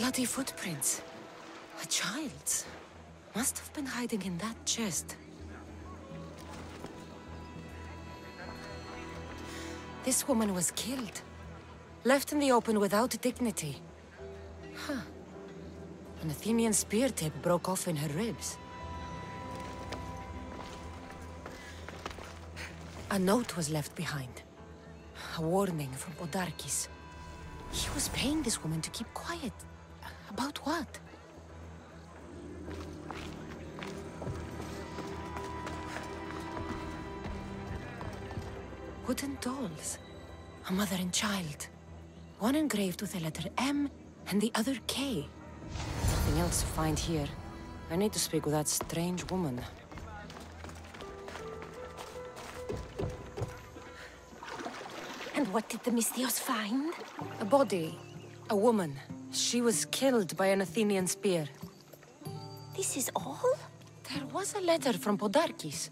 Bloody footprints. A child's. Must have been hiding in that chest. This woman was killed. Left in the open without dignity. Huh. An Athenian spear tip broke off in her ribs. A note was left behind. A warning from Podarkis. He was paying this woman to keep quiet. About what? Wooden dolls. A mother and child. One engraved with the letter M and the other K. Nothing else to find here. I need to speak with that strange woman. And what did the Mystios find? A body. A woman. She was killed by an Athenian spear. This is all? There was a letter from Podarkis.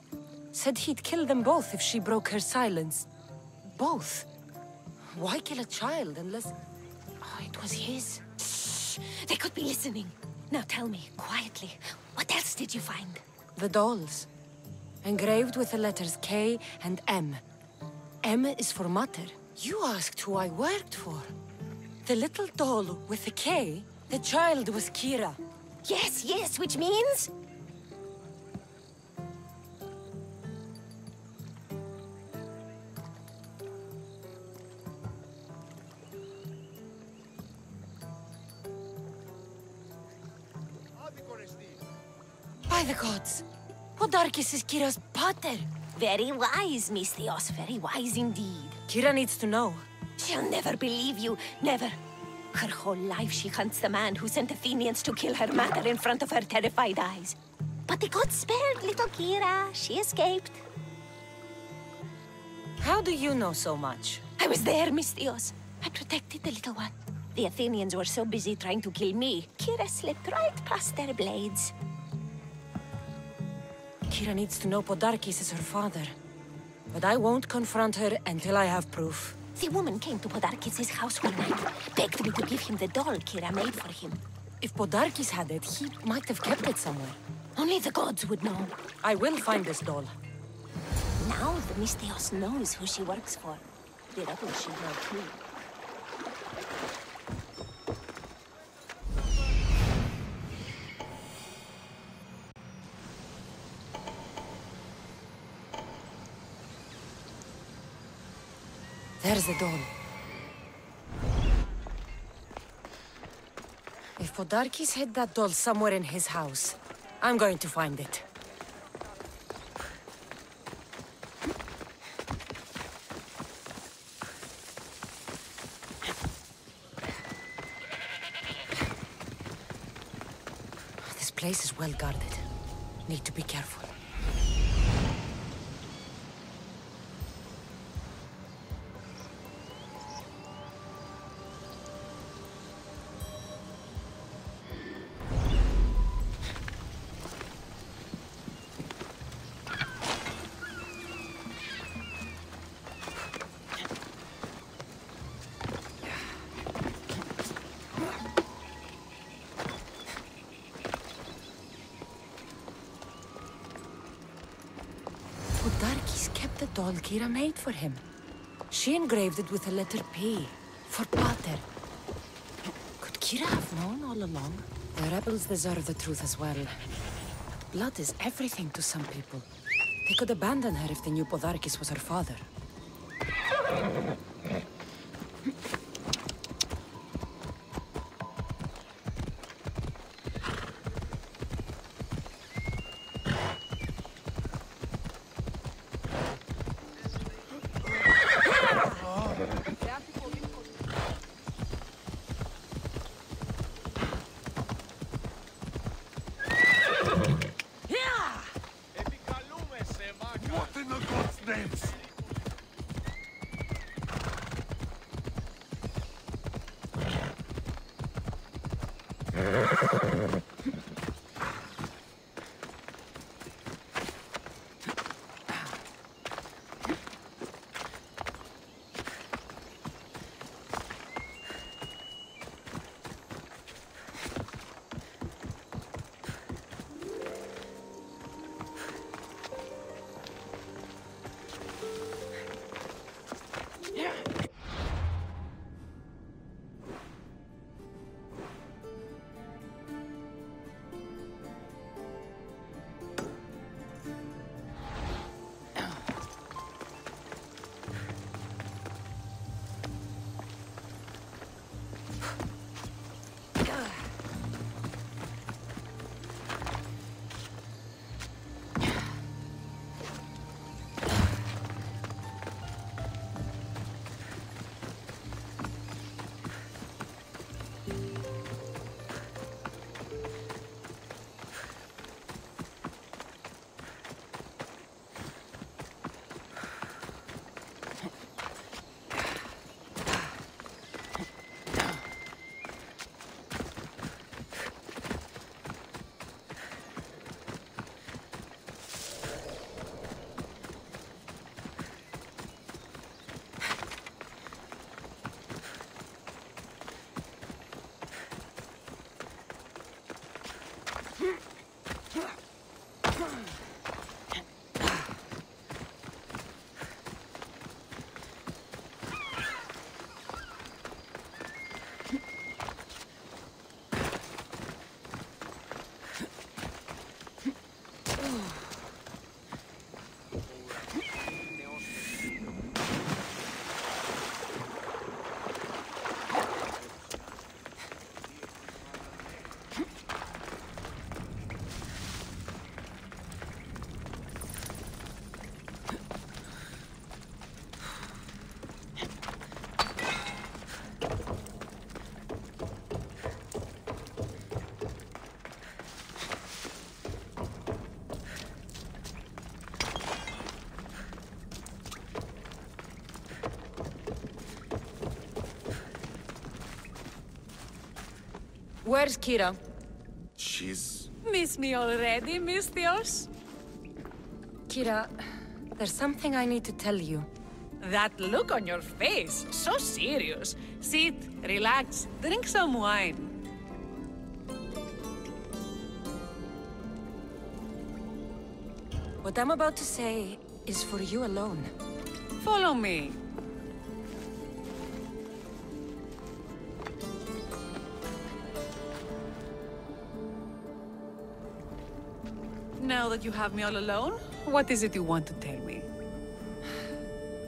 Said he'd kill them both if she broke her silence. Both? Why kill a child unless... Oh, it was his. Shh! They could be listening. Now tell me, quietly, what else did you find? The dolls. Engraved with the letters K and M. M is for Mater. You asked who I worked for. The little doll with the K, the child was Kira. Yes, yes, which means? By the gods! Podarkis is Kira's pater! Very wise, Mystios, very wise indeed. Kira needs to know. She'll never believe you, never. Her whole life she hunts the man who sent Athenians to kill her mother in front of her terrified eyes. But the gods spared little Kira. She escaped. How do you know so much? I was there, Mystios. I protected the little one. The Athenians were so busy trying to kill me, Kira slipped right past their blades. Kira needs to know Podarkis is her father. But I won't confront her until I have proof. The woman came to Podarkis' house one night, begged me to give him the doll Kira made for him. If Podarkis had it, he might have kept it somewhere. Only the gods would know. I will find this doll. Now the Mystios knows who she works for. The rebels should know too. There's the doll. If Podarkis hid that doll somewhere in his house, I'm going to find it. This place is well guarded. Need to be careful. Podarkis kept the doll Kira made for him. She engraved it with the letter P, for Pater. Could Kira have known all along? The rebels deserve the truth as well. But blood is everything to some people. They could abandon her if they knew Podarkis was her father. What in the God's names? Where's Kira? She's... Miss me already, Mistios? Kira, there's something I need to tell you. That look on your face, so serious. Sit, relax, drink some wine. What I'm about to say is for you alone. Follow me. Now that you have me all alone, what is it you want to tell me?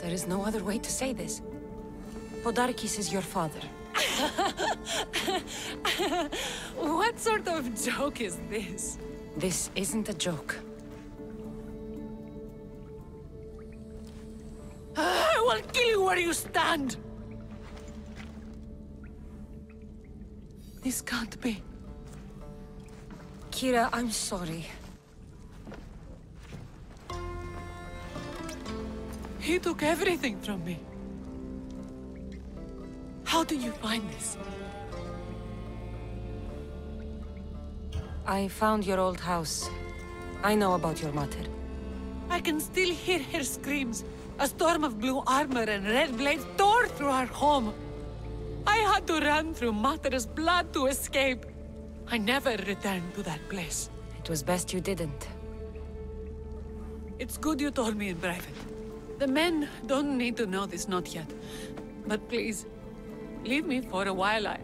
There is no other way to say this. Podarkis is your father. What sort of joke is this? This isn't a joke. I will kill you where you stand! This can't be. Kira, I'm sorry. He took everything from me. How did you find this? I found your old house. I know about your mother. I can still hear her screams. A storm of blue armor and red blades tore through our home. I had to run through Mater's blood to escape. I never returned to that place. It was best you didn't. It's good you told me in private. The men don't need to know this, not yet. But please, leave me for a while. I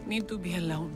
need to be alone.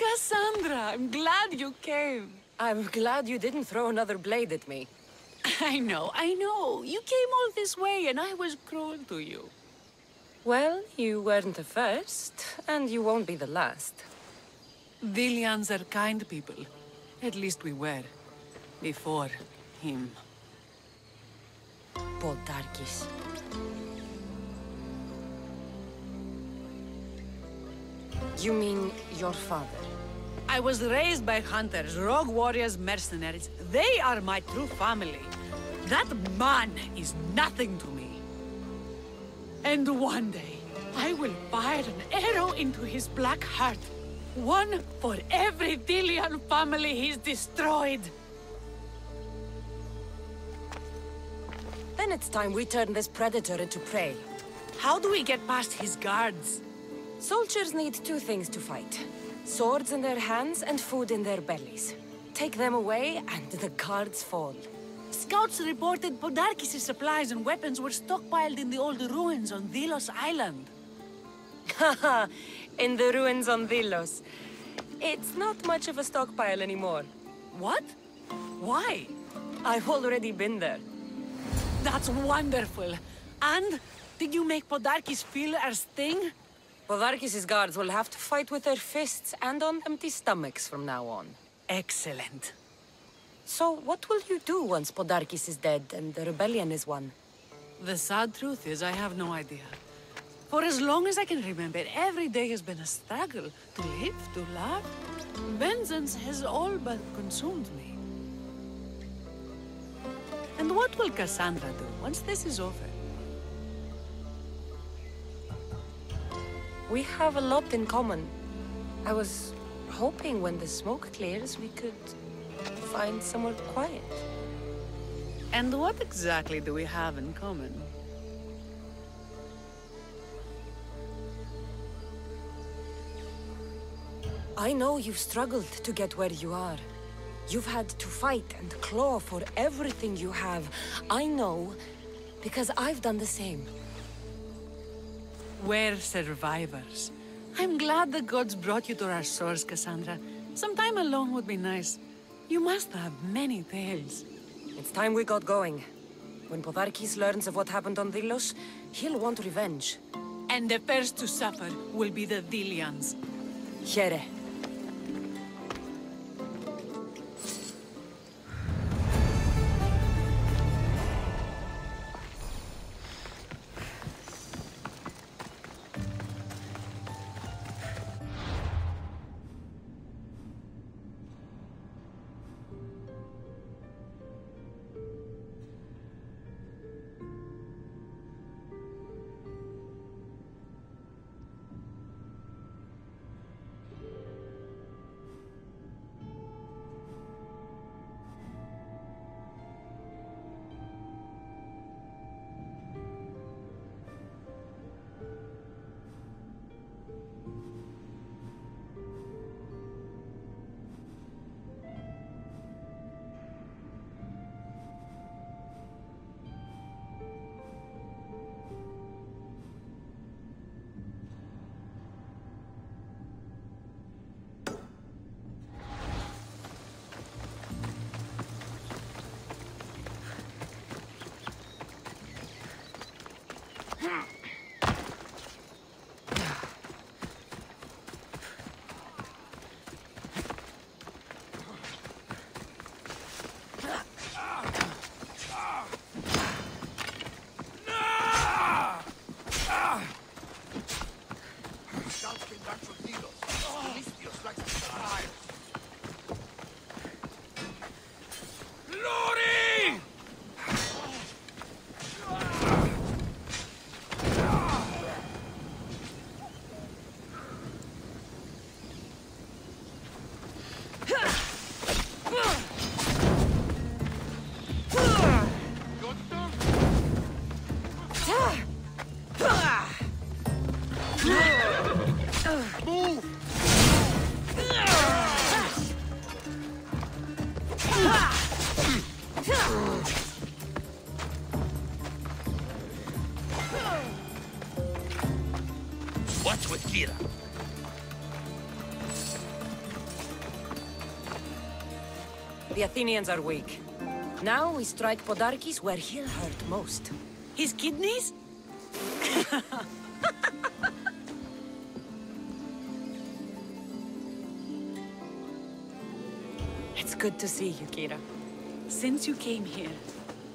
Cassandra, I'm glad you came. I'm glad you didn't throw another blade at me. I know. You came all this way and I was cruel to you. Well, you weren't the first, and you won't be the last. Villians are kind people. At least we were. Before him. Podarkis. You mean your father? I was raised by hunters, rogue warriors, mercenaries. They are my true family. That man is nothing to me. And one day, I will fire an arrow into his black heart. One for every Dillian family he's destroyed. Then it's time we turn this predator into prey. How do we get past his guards? Soldiers need two things to fight. Swords in their hands and food in their bellies. Take them away, and the guards fall. Scouts reported Podarkis' supplies and weapons were stockpiled in the old ruins on Delos Island. Haha, in the ruins on Delos. It's not much of a stockpile anymore. What? Why? I've already been there. That's wonderful. And did you make Podarkis feel our sting? Podarkis' guards will have to fight with their fists and on empty stomachs from now on. Excellent. So, what will you do once Podarkis is dead and the rebellion is won? The sad truth is I have no idea. For as long as I can remember, every day has been a struggle to live, to love. Vengeance has all but consumed me. And what will Cassandra do once this is over? We have a lot in common. I was hoping when the smoke clears, we could find somewhere quiet. And what exactly do we have in common? I know you've struggled to get where you are. You've had to fight and claw for everything you have. I know, because I've done the same. We're survivors. I'm glad the gods brought you to our shores, Cassandra. Some time alone would be nice. You must have many tales. It's time we got going. When Podarkis learns of what happened on Delos, he'll want revenge. And the first to suffer will be the Dilians. Here. What's with Kira? The Athenians are weak. Now we strike Podarkis where he'll hurt most. His kidneys? It's good to see you, Kira. Since you came here,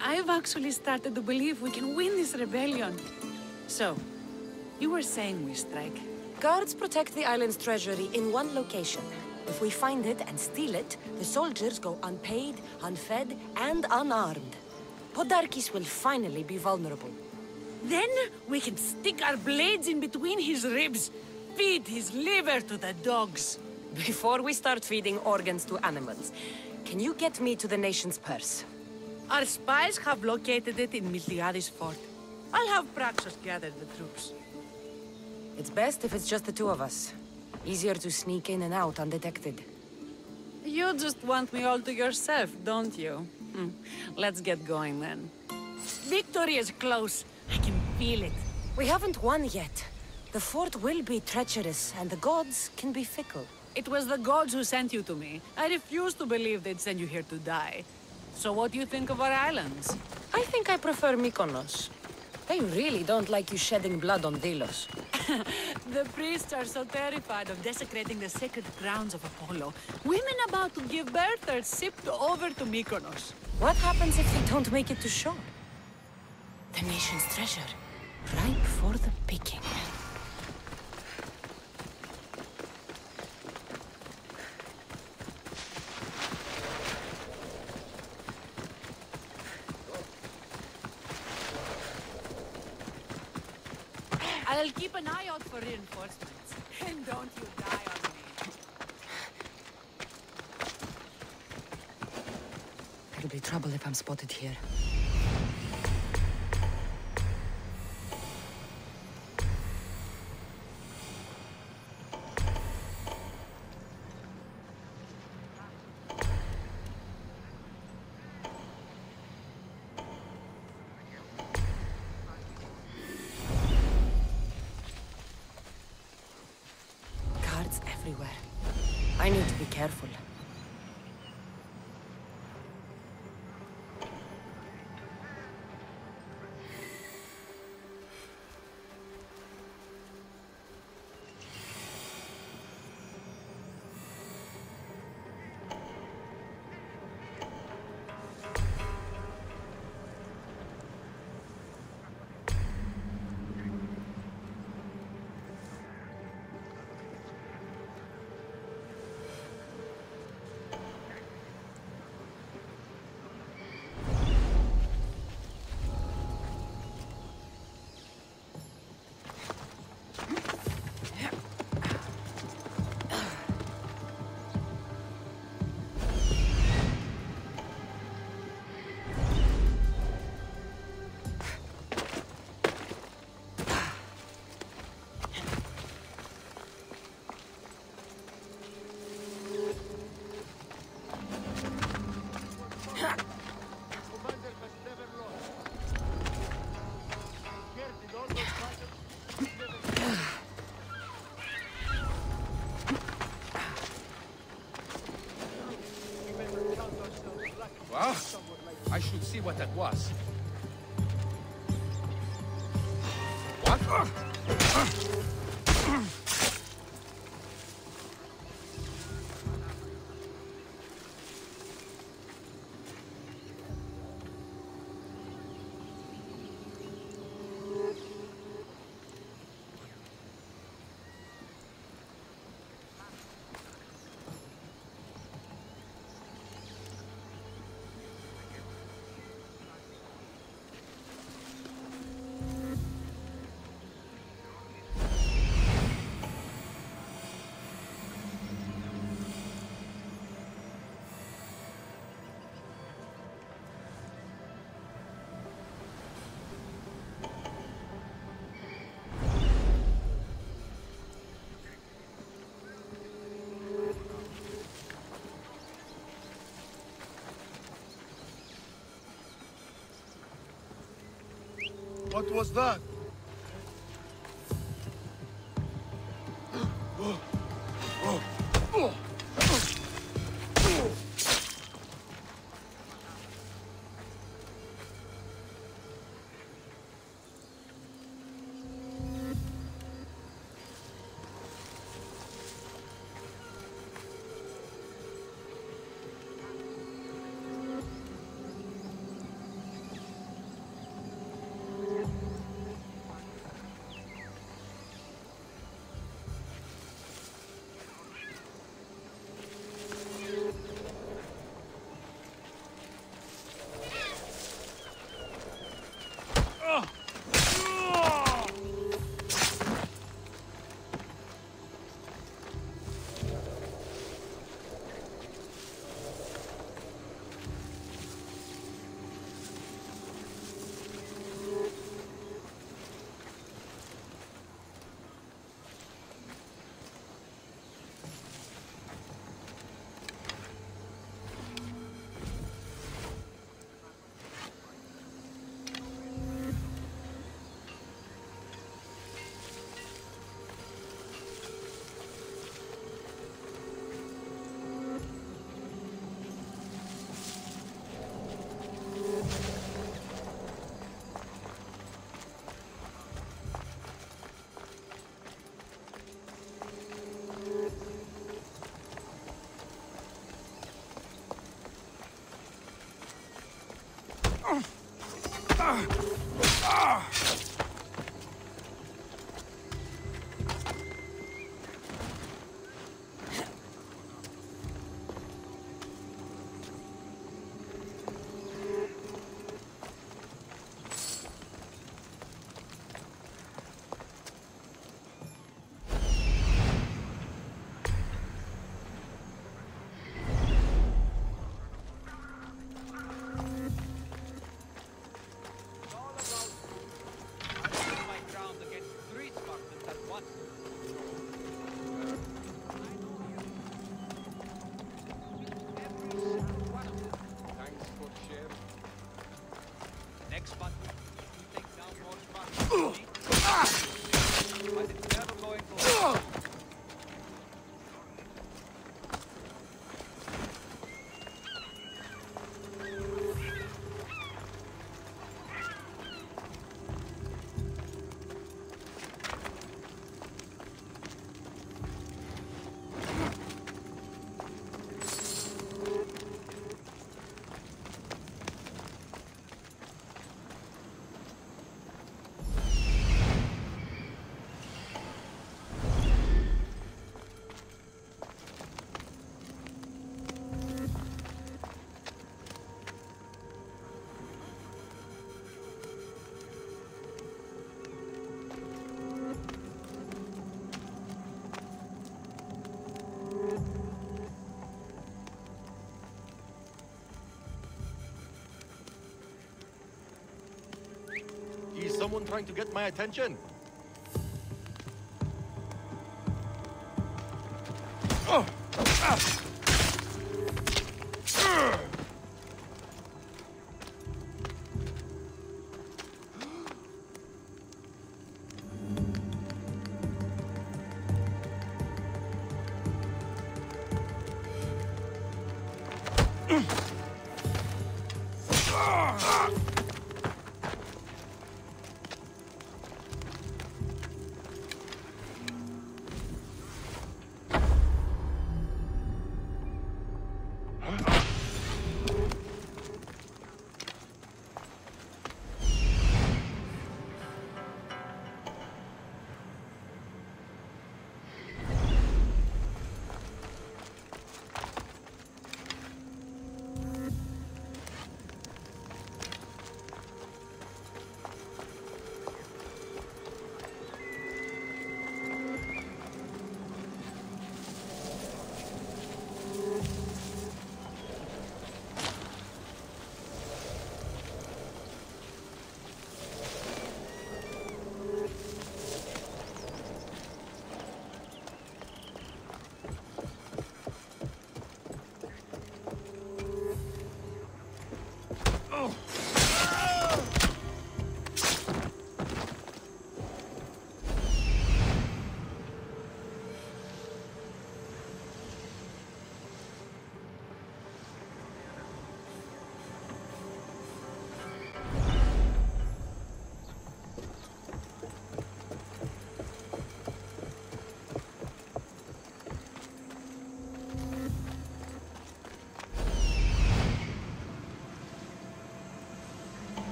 I've actually started to believe we can win this rebellion. So, you were saying we strike? Guards protect the island's treasury in one location. If we find it and steal it, the soldiers go unpaid, unfed, and unarmed. Podarkis will finally be vulnerable. Then we can stick our blades in between his ribs, feed his liver to the dogs. Before we start feeding organs to animals, can you get me to the nation's purse? Our spies have located it in Miltiades' fort. I'll have Praxos gather the troops. It's best if it's just the two of us. Easier to sneak in and out undetected. You just want me all to yourself, don't you? Let's get going then. Victory is close. I can feel it. We haven't won yet. The fort will be treacherous, and the gods can be fickle. It was the gods who sent you to me. I refuse to believe they'd send you here to die. So what do you think of our islands? I think I prefer Mykonos. They really don't like you shedding blood on Delos. The priests are so terrified of desecrating the sacred grounds of Apollo. Women about to give birth are shipped over to Mykonos. What happens if they don't make it to shore? The nation's treasure, ripe for the picking. I'll keep an eye out for reinforcements. And don't you die on me. There'll be trouble if I'm spotted here. Guards everywhere. I need to be careful. Well, I should see what that was. What? What was that? Is someone trying to get my attention?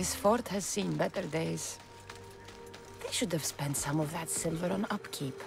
This fort has seen better days. They should have spent some of that silver on upkeep.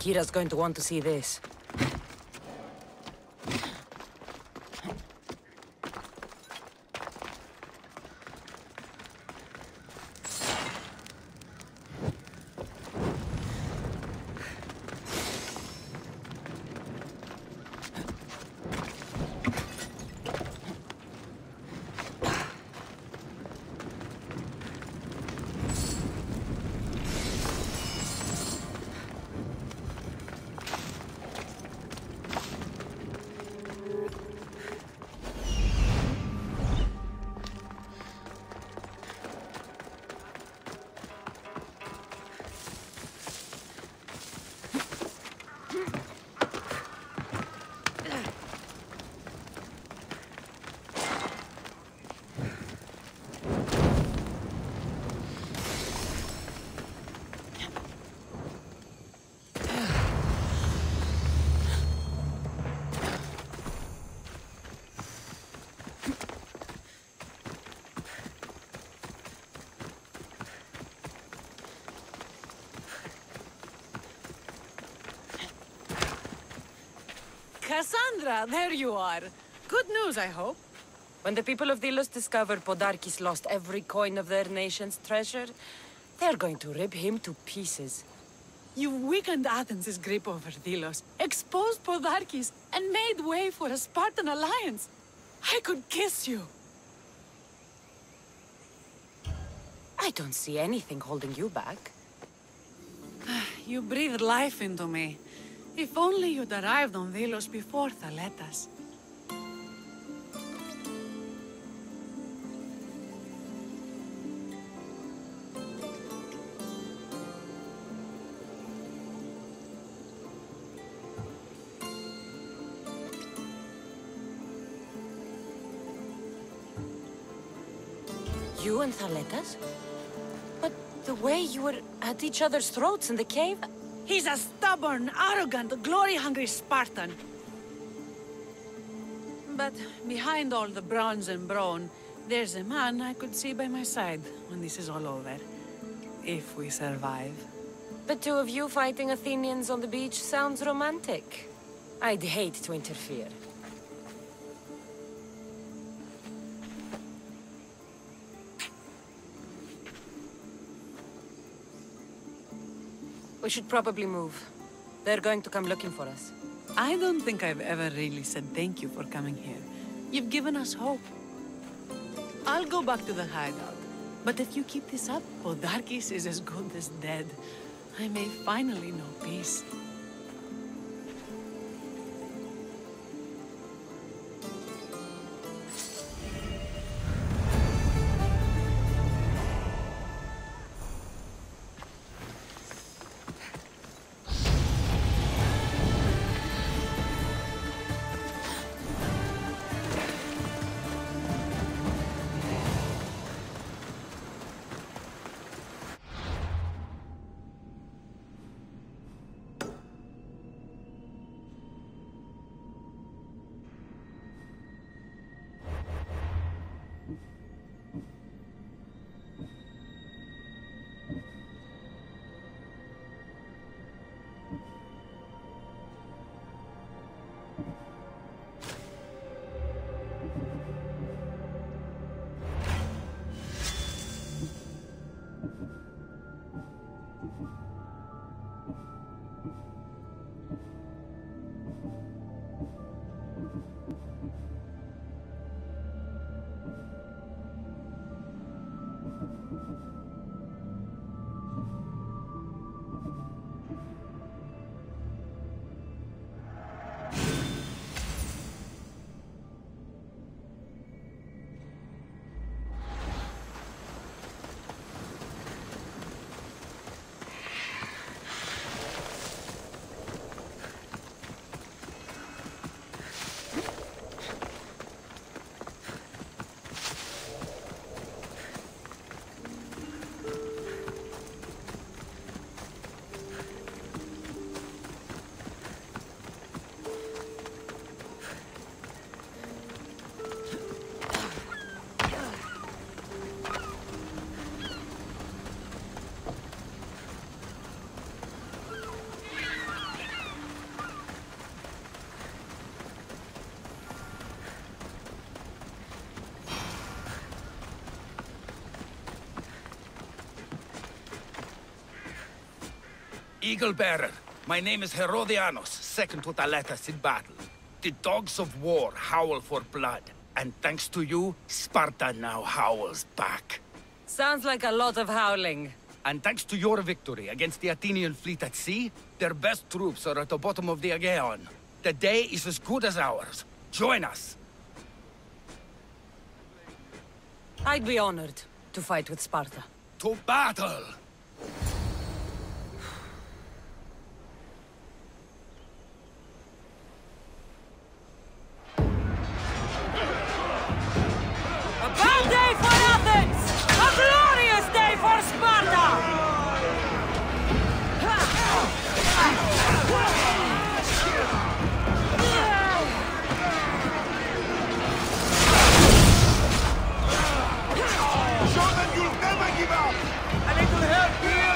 Kira's going to want to see this. Cassandra, there you are. Good news, I hope. When the people of Delos discover Podarkis lost every coin of their nation's treasure, they're going to rip him to pieces. You weakened Athens' grip over Delos, exposed Podarkis, and made way for a Spartan alliance. I could kiss you. I don't see anything holding you back. You breathed life into me. If only you'd arrived on Delos before Thaletas. You and Thaletas? But the way you were at each other's throats in the cave... He's a stubborn, arrogant, glory-hungry Spartan. But behind all the bronze and brawn, there's a man I could see by my side when this is all over. If we survive. The two of you fighting Athenians on the beach sounds romantic. I'd hate to interfere. We should probably move. They're going to come looking for us. I don't think I've ever really said thank you for coming here. You've given us hope. I'll go back to the hideout. But if you keep this up, Podarkis is as good as dead. I may finally know peace. Eagle Bearer, my name is Herodianos, second to Thaletas in battle. The dogs of war howl for blood, and thanks to you, Sparta now howls back. Sounds like a lot of howling. And thanks to your victory against the Athenian fleet at sea, their best troops are at the bottom of the Aegean. The day is as good as ours. Join us! I'd be honored to fight with Sparta. To battle! A bad day for Athens! A glorious day for Sparta! Show them you'll never give up! A little help here!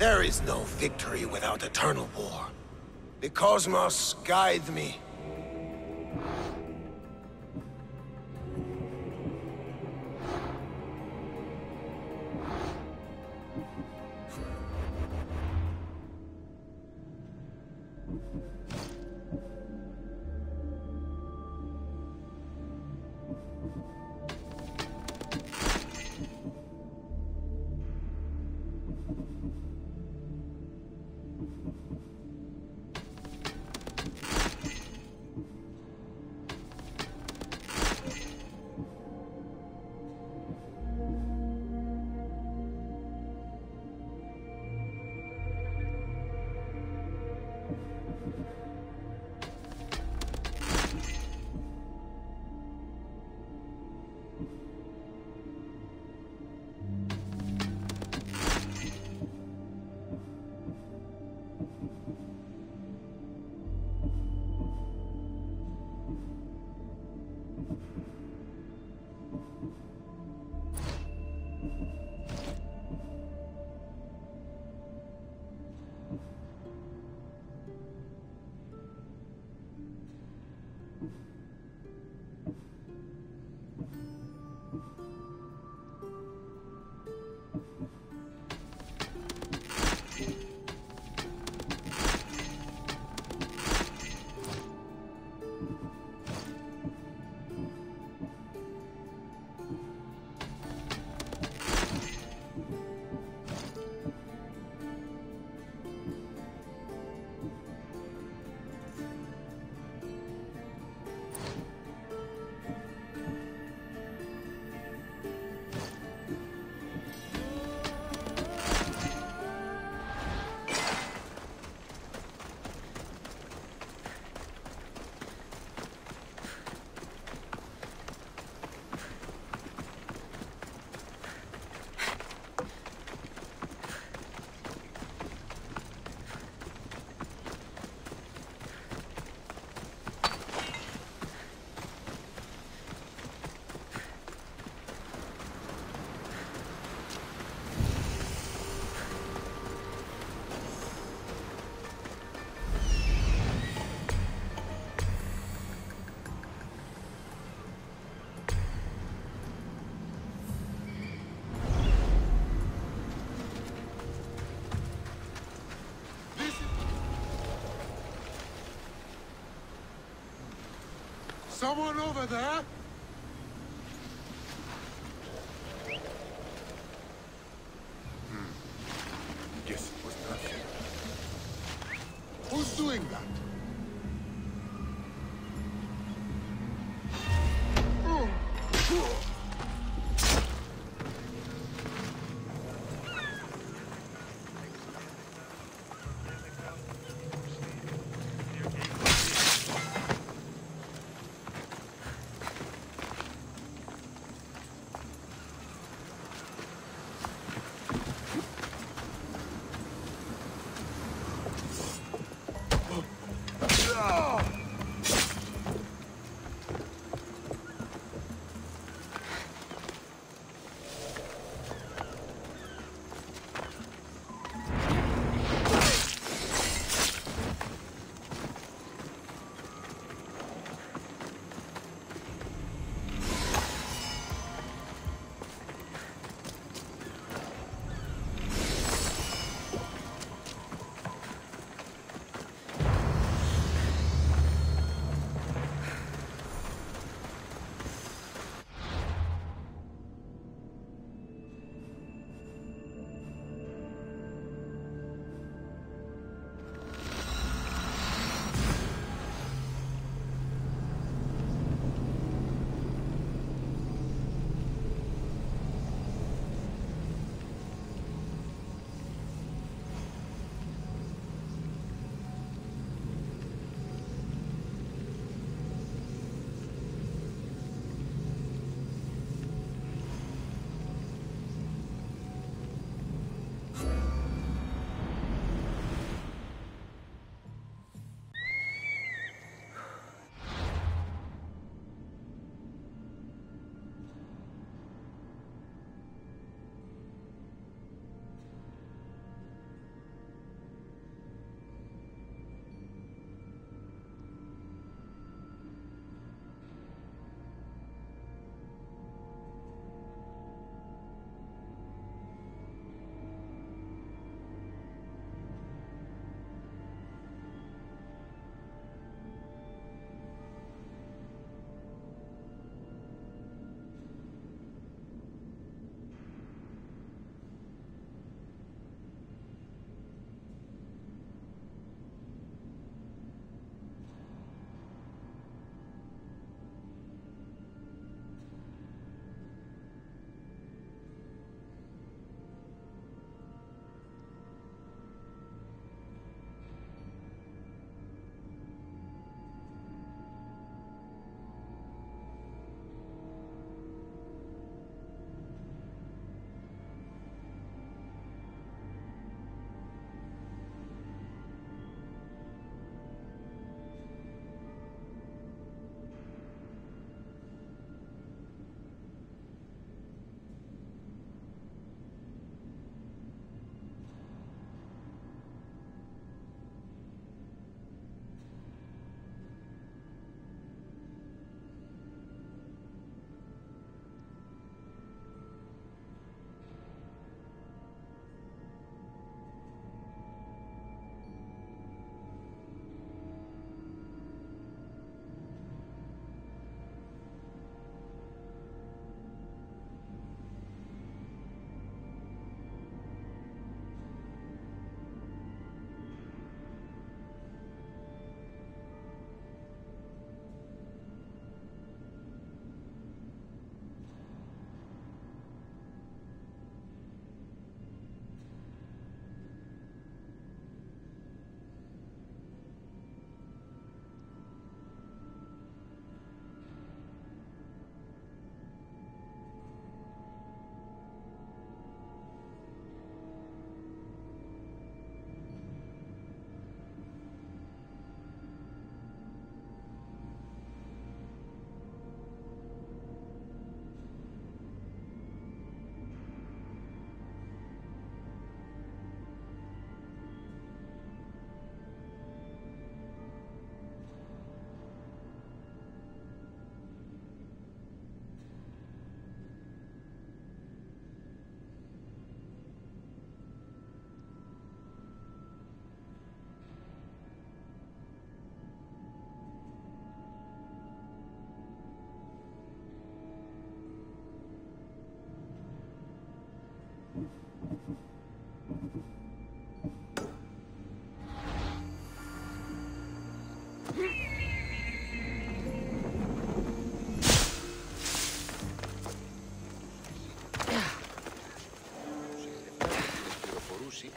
There is no victory without eternal war. The cosmos guide me. Someone over there? Yes, it was not him. Who's doing that?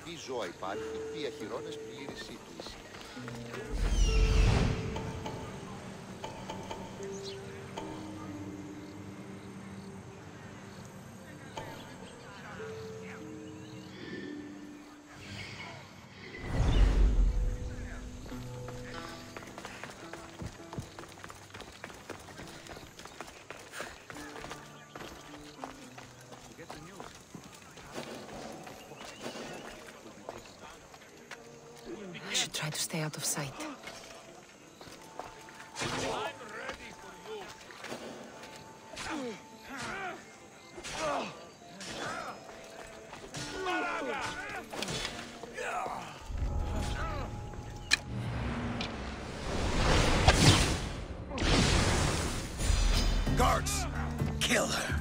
Τι ζώα υπάρχει, τι αχυρώνες πλήρης σύγκληση. I should try to stay out of sight. Guards! Kill her!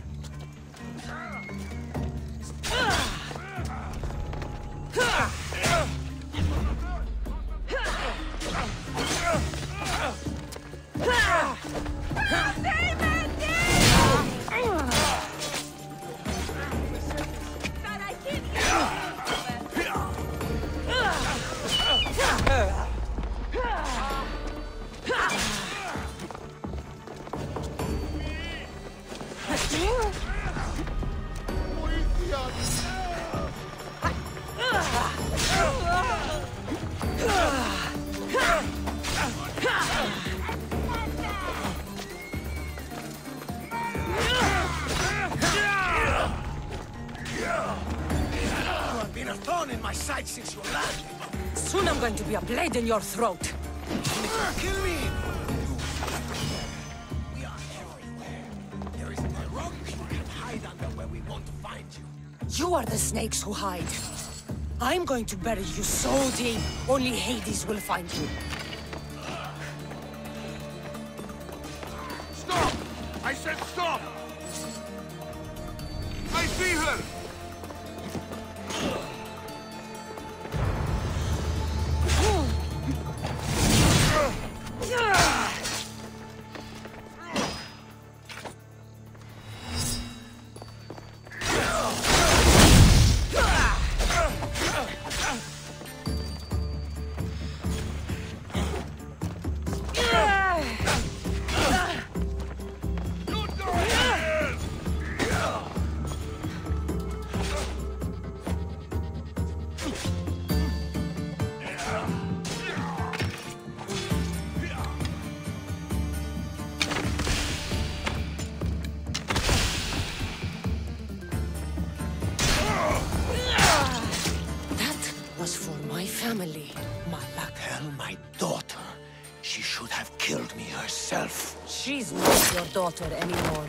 Been a thorn in my side since you landed. Soon I'm going to be a blade in your throat. Kill me! We are everywhere. There is a rock you can hide under where we won't find you. You are the snakes who hide. I'm going to bury you so deep, only Hades will find you. Stop! I said stop! I see her! Family, my luck. Tell my daughter she should have killed me herself. She's not your daughter anymore.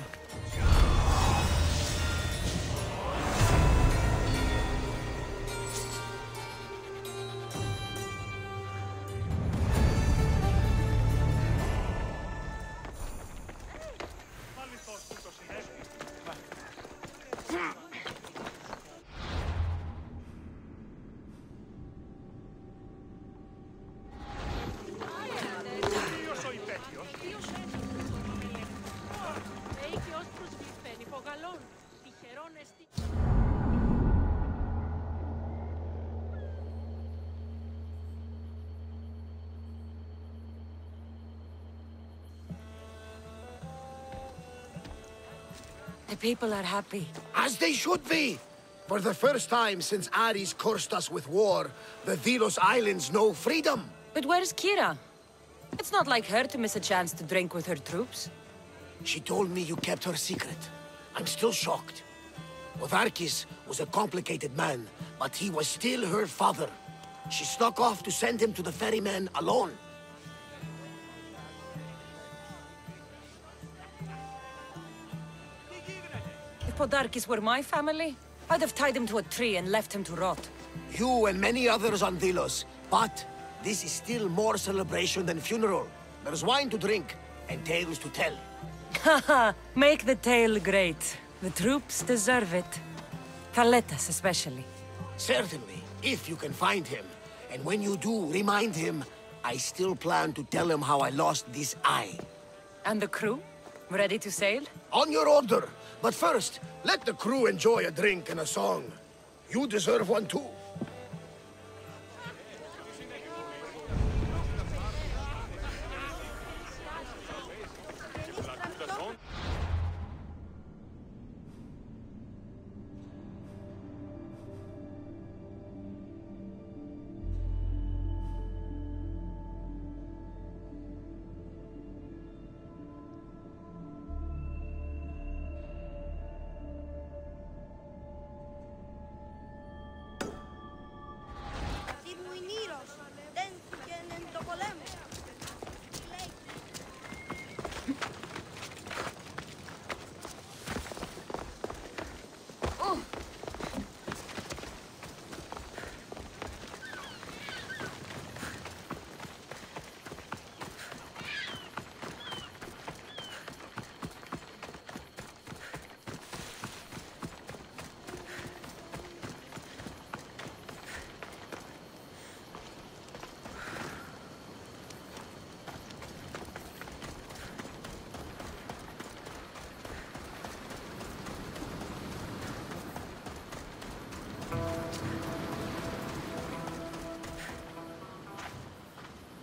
The people are happy. As they should be! For the first time since Ares cursed us with war, the Delos Islands know freedom! But where's Kira? It's not like her to miss a chance to drink with her troops. She told me you kept her secret. I'm still shocked. Otharkis was a complicated man, but he was still her father. She snuck off to send him to the ferryman alone. If Podarkis were my family, I'd have tied him to a tree and left him to rot. You and many others on Delos, but this is still more celebration than funeral. There's wine to drink, and tales to tell. Haha, make the tale great. The troops deserve it. Kaletas especially. Certainly, if you can find him. And when you do, remind him, I still plan to tell him how I lost this eye. And the crew? Ready to sail? On your order. But first, let the crew enjoy a drink and a song. You deserve one too.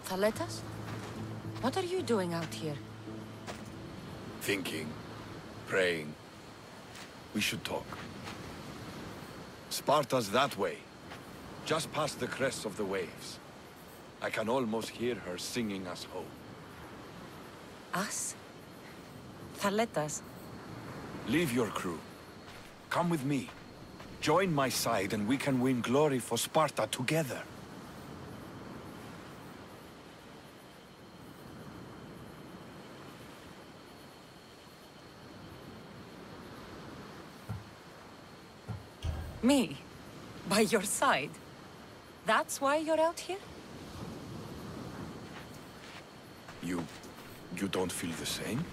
Thaletas? What are you doing out here? Thinking, praying. We should talk. Sparta's that way, just past the crests of the waves. I can almost hear her singing us home. Us? Thaletas? Leave your crew. Come with me. Join my side and we can win glory for Sparta together. Me? By your side? That's why you're out here? You don't feel the same?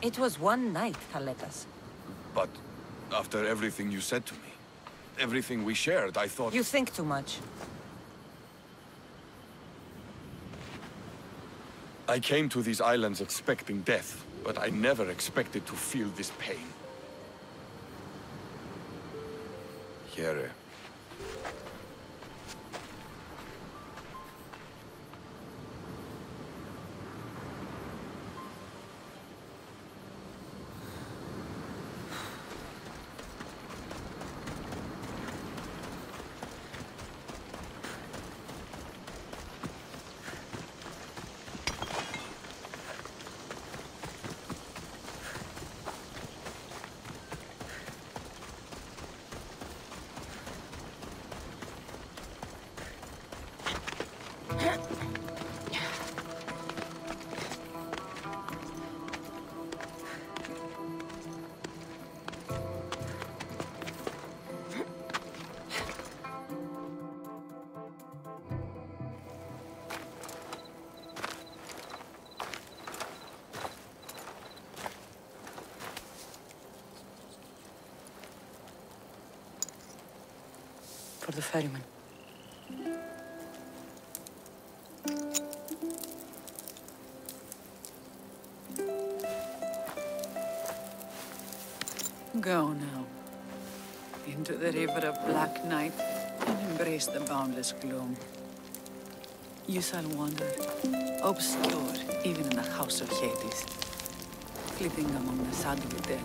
It was one night, Thaletas. But after everything you said to me, everything we shared, I thought... You think too much. I came to these islands expecting death, but I never expected to feel this pain. Here. For the ferryman. Go now. Into the river of black night and embrace the boundless gloom. You shall wander, obscure even in the house of Hades, flitting among the sadly dead.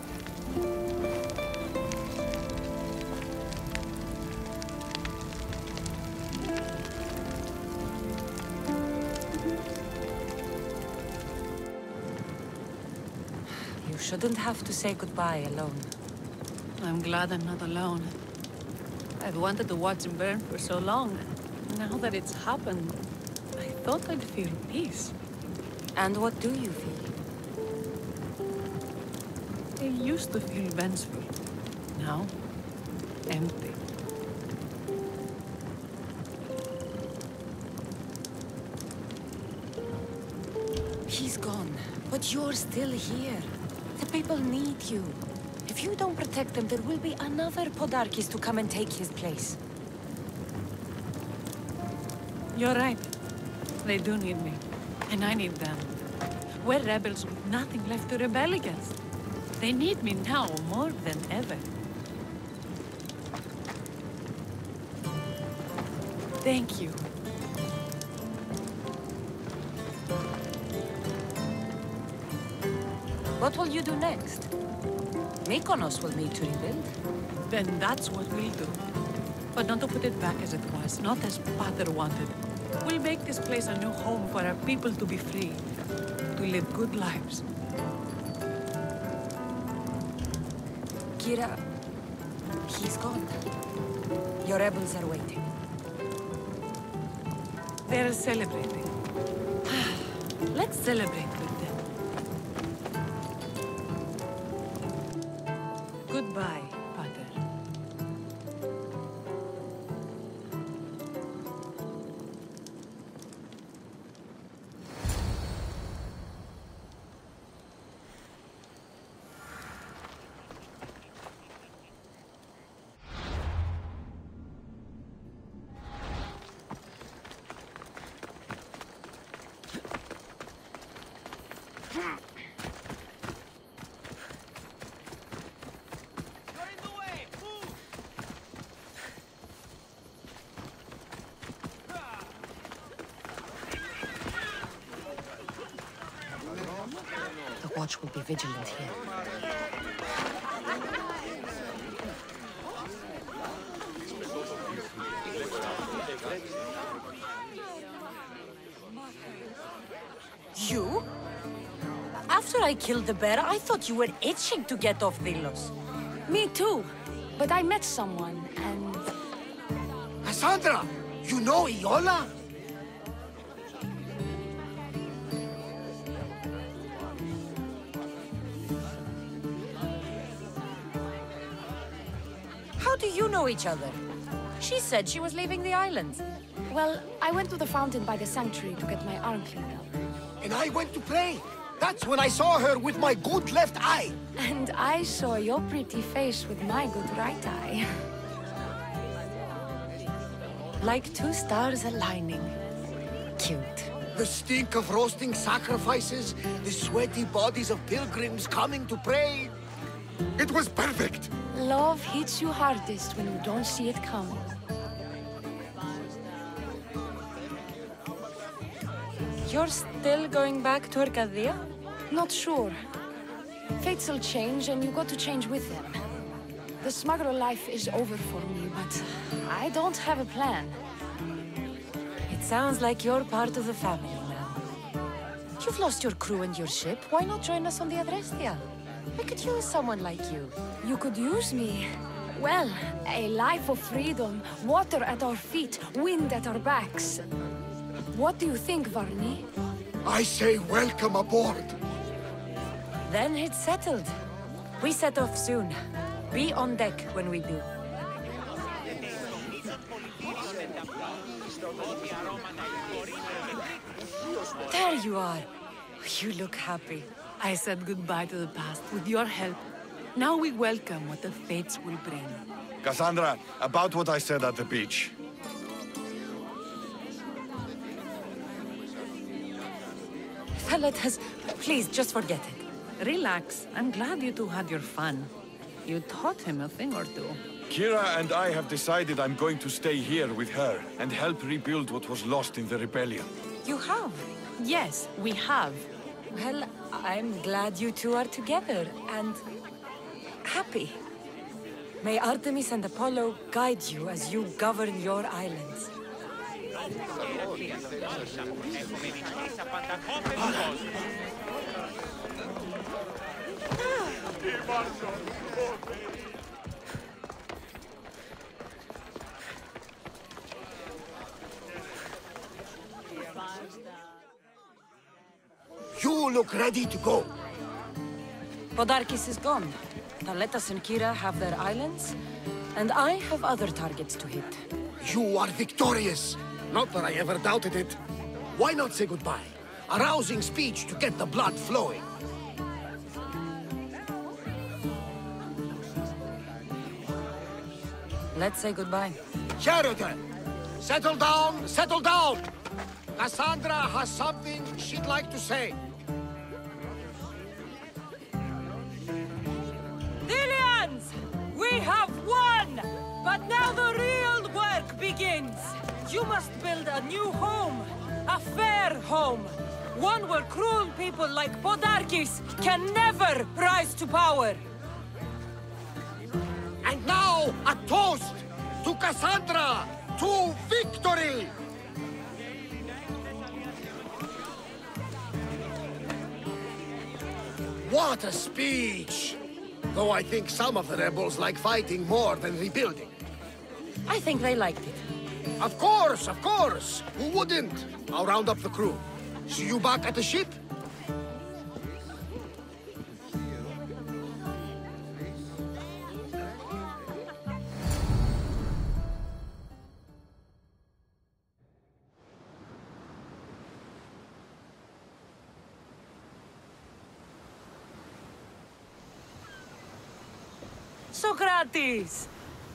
You shouldn't have to say goodbye alone. I'm glad I'm not alone. I've wanted to watch him burn for so long. Now that it's happened, I thought I'd feel peace. And what do you feel? I used to feel vengeful. Now, empty. He's gone, but you're still here. The people need you. If you don't protect them, there will be another Podarkis to come and take his place. You're right. They do need me, and I need them. We're rebels with nothing left to rebel against. They need me now more than ever. Thank you. What will you do next? Mykonos will need to rebuild. Then that's what we'll do. But not to put it back as it was, not as Pater wanted. We'll make this place a new home for our people to be free, to live good lives. Kira, he's gone. Your rebels are waiting. They're celebrating. Let's celebrate with them. Goodbye, Pater. The watch will be vigilant here. You? After I killed the bear, I thought you were itching to get off Delos. Me too. But I met someone, and... Cassandra! You know Iola? How do you know each other? She said she was leaving the islands. Well, I went to the fountain by the sanctuary to get my arm cleaned up. And I went to pray. That's when I saw her with my good left eye. And I saw your pretty face with my good right eye. Like two stars aligning. Cute. The stink of roasting sacrifices, the sweaty bodies of pilgrims coming to pray. It was perfect. Love hits you hardest when you don't see it coming. You're still going back to Arcadia? Not sure. Fates will change, and you got to change with them. The smuggler life is over for me, but I don't have a plan. It sounds like you're part of the family now. You've lost your crew and your ship. Why not join us on the Adrestia? I could use someone like you. You could use me. Well, a life of freedom, water at our feet, wind at our backs. What do you think, Varney? I say welcome aboard. Then it's settled. We set off soon. Be on deck when we do. There you are. You look happy. I said goodbye to the past with your help. Now we welcome what the fates will bring. Cassandra, about what I said at the beach. Let us... Please, just forget it. Relax. I'm glad you two had your fun. You taught him a thing or two. Kira and I have decided I'm going to stay here with her and help rebuild what was lost in the rebellion. You have? Yes, we have. Well, I'm glad you two are together and... happy. May Artemis and Apollo guide you as you govern your islands. You look ready to go. Podarkis is gone. Taletas and Kira have their islands, and I have other targets to hit. You are victorious. Not that I ever doubted it. Why not say goodbye? A rousing speech to get the blood flowing. Let's say goodbye. Sheridan! Settle down, settle down! Cassandra has something she'd like to say. Dillians! We have won! But now the real work begins! You must build a new home. A fair home. One where cruel people like Podarkis can never rise to power. And now, a toast to Cassandra! To victory! What a speech! Though I think some of the rebels like fighting more than rebuilding. I think they liked it. Of course, of course! Who wouldn't? I'll round up the crew. See you back at the ship? Socrates!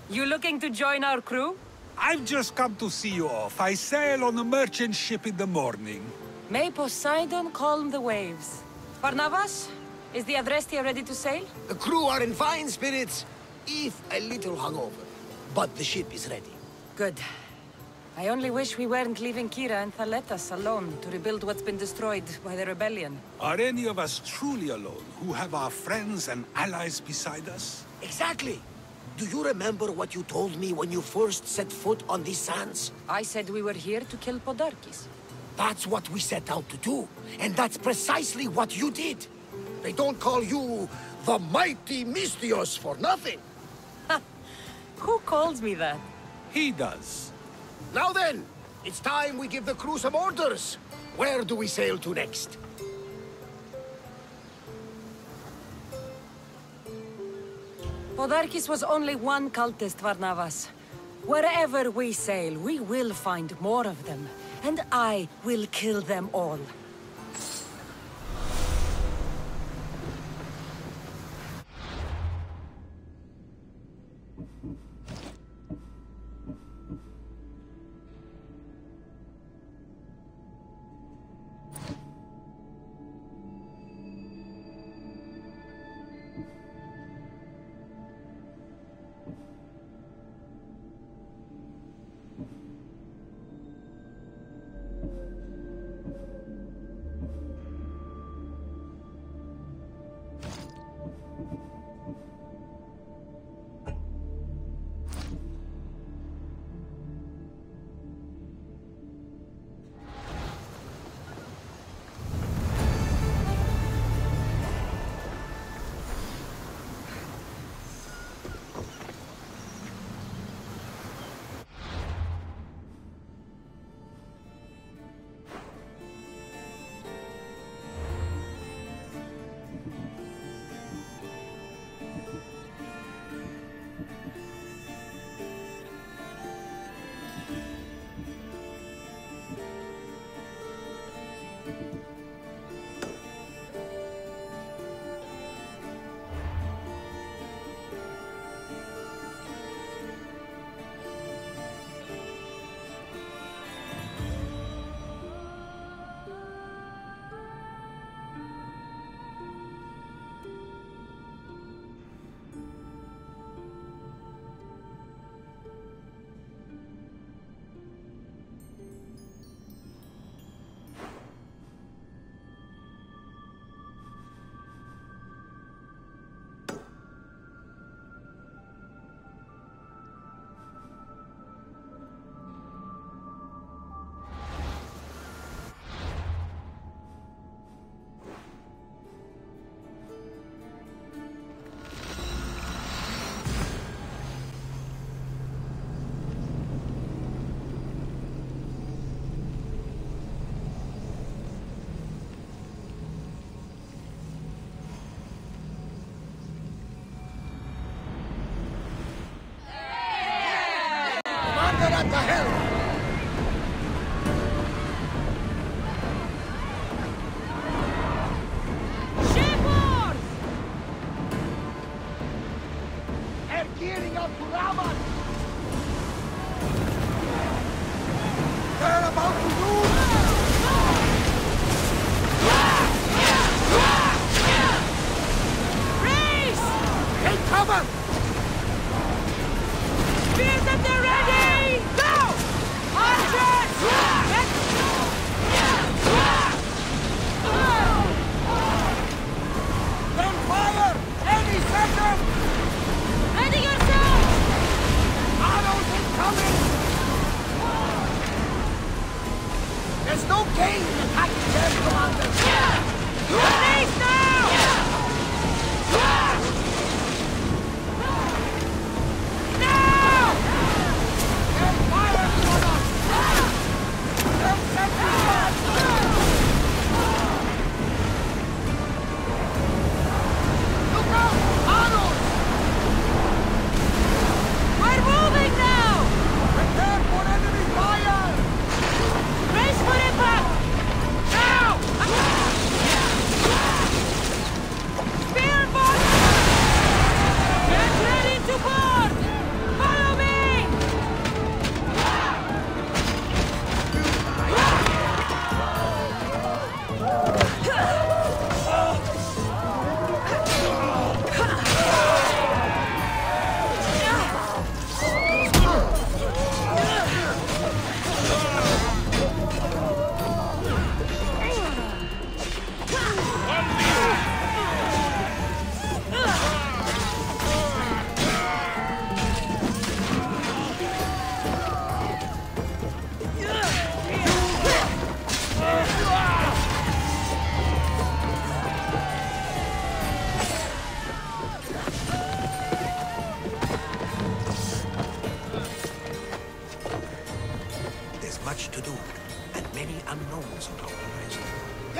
You looking to join our crew? I've just come to see you off. I sail on a merchant ship in the morning. May Poseidon calm the waves. Barnabas, is the Adrestia ready to sail? The crew are in fine spirits, if a little hungover. But the ship is ready. Good. I only wish we weren't leaving Kira and Thaletas alone to rebuild what's been destroyed by the rebellion. Are any of us truly alone, who have our friends and allies beside us? Exactly! Do you remember what you told me when you first set foot on these sands? I said we were here to kill Podarkis. That's what we set out to do, and that's precisely what you did. They don't call you the mighty Mystios for nothing. Who calls me that? He does. Now then, it's time we give the crew some orders. Where do we sail to next? Podarkis was only one cultist, Varnavas. Wherever we sail, we will find more of them. And I will kill them all.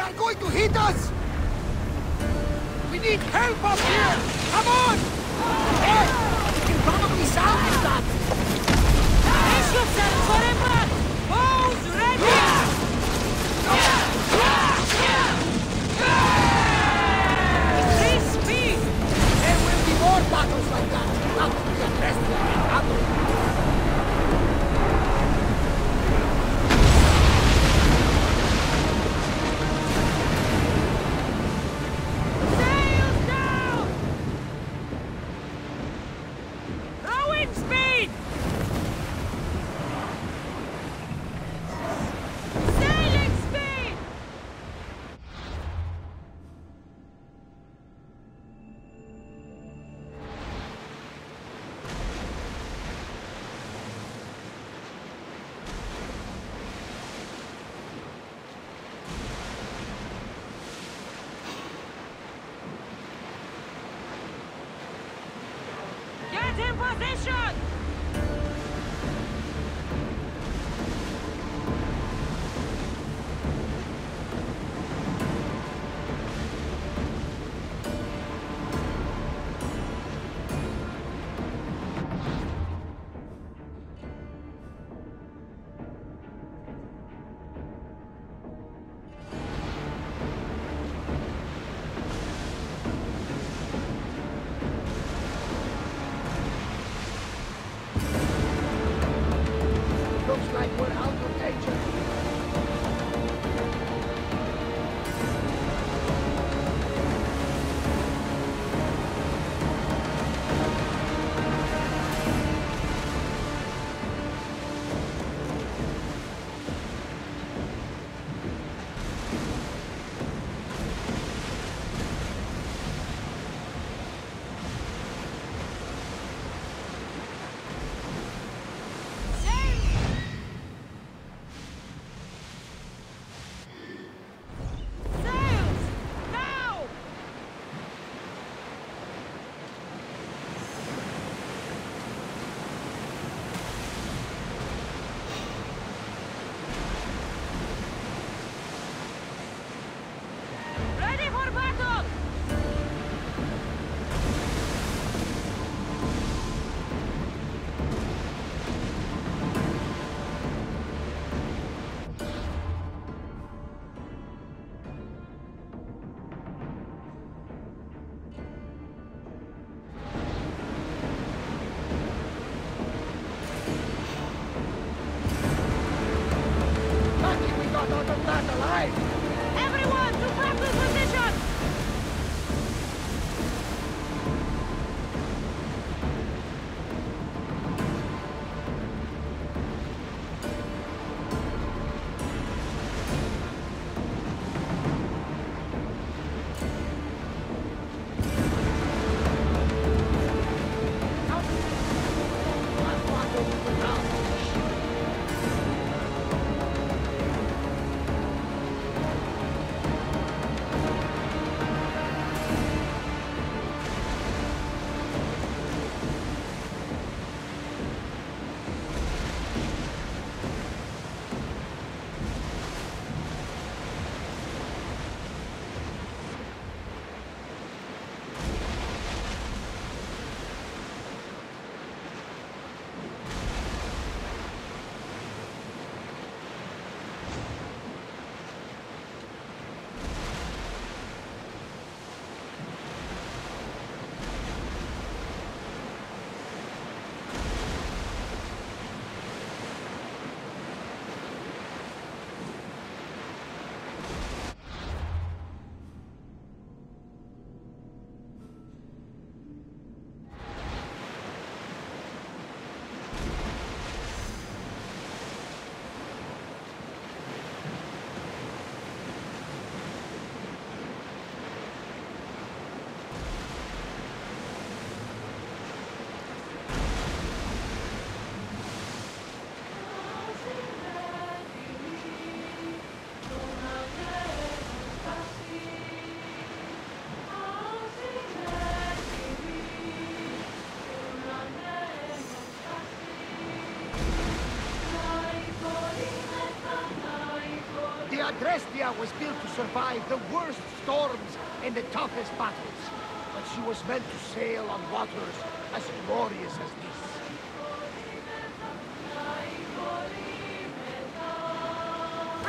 are going to hit us! We need help up here! Come on! Hey! We can probably salvage that! Brace yourself for impact! Bows ready! Increase speed! There will be more battles like that! Not to be aggressive and battle! Sails down! Rowing speed! Sailing speed! Get in position! built to survive the worst storms and the toughest battles. But she was meant to sail on waters as glorious as this.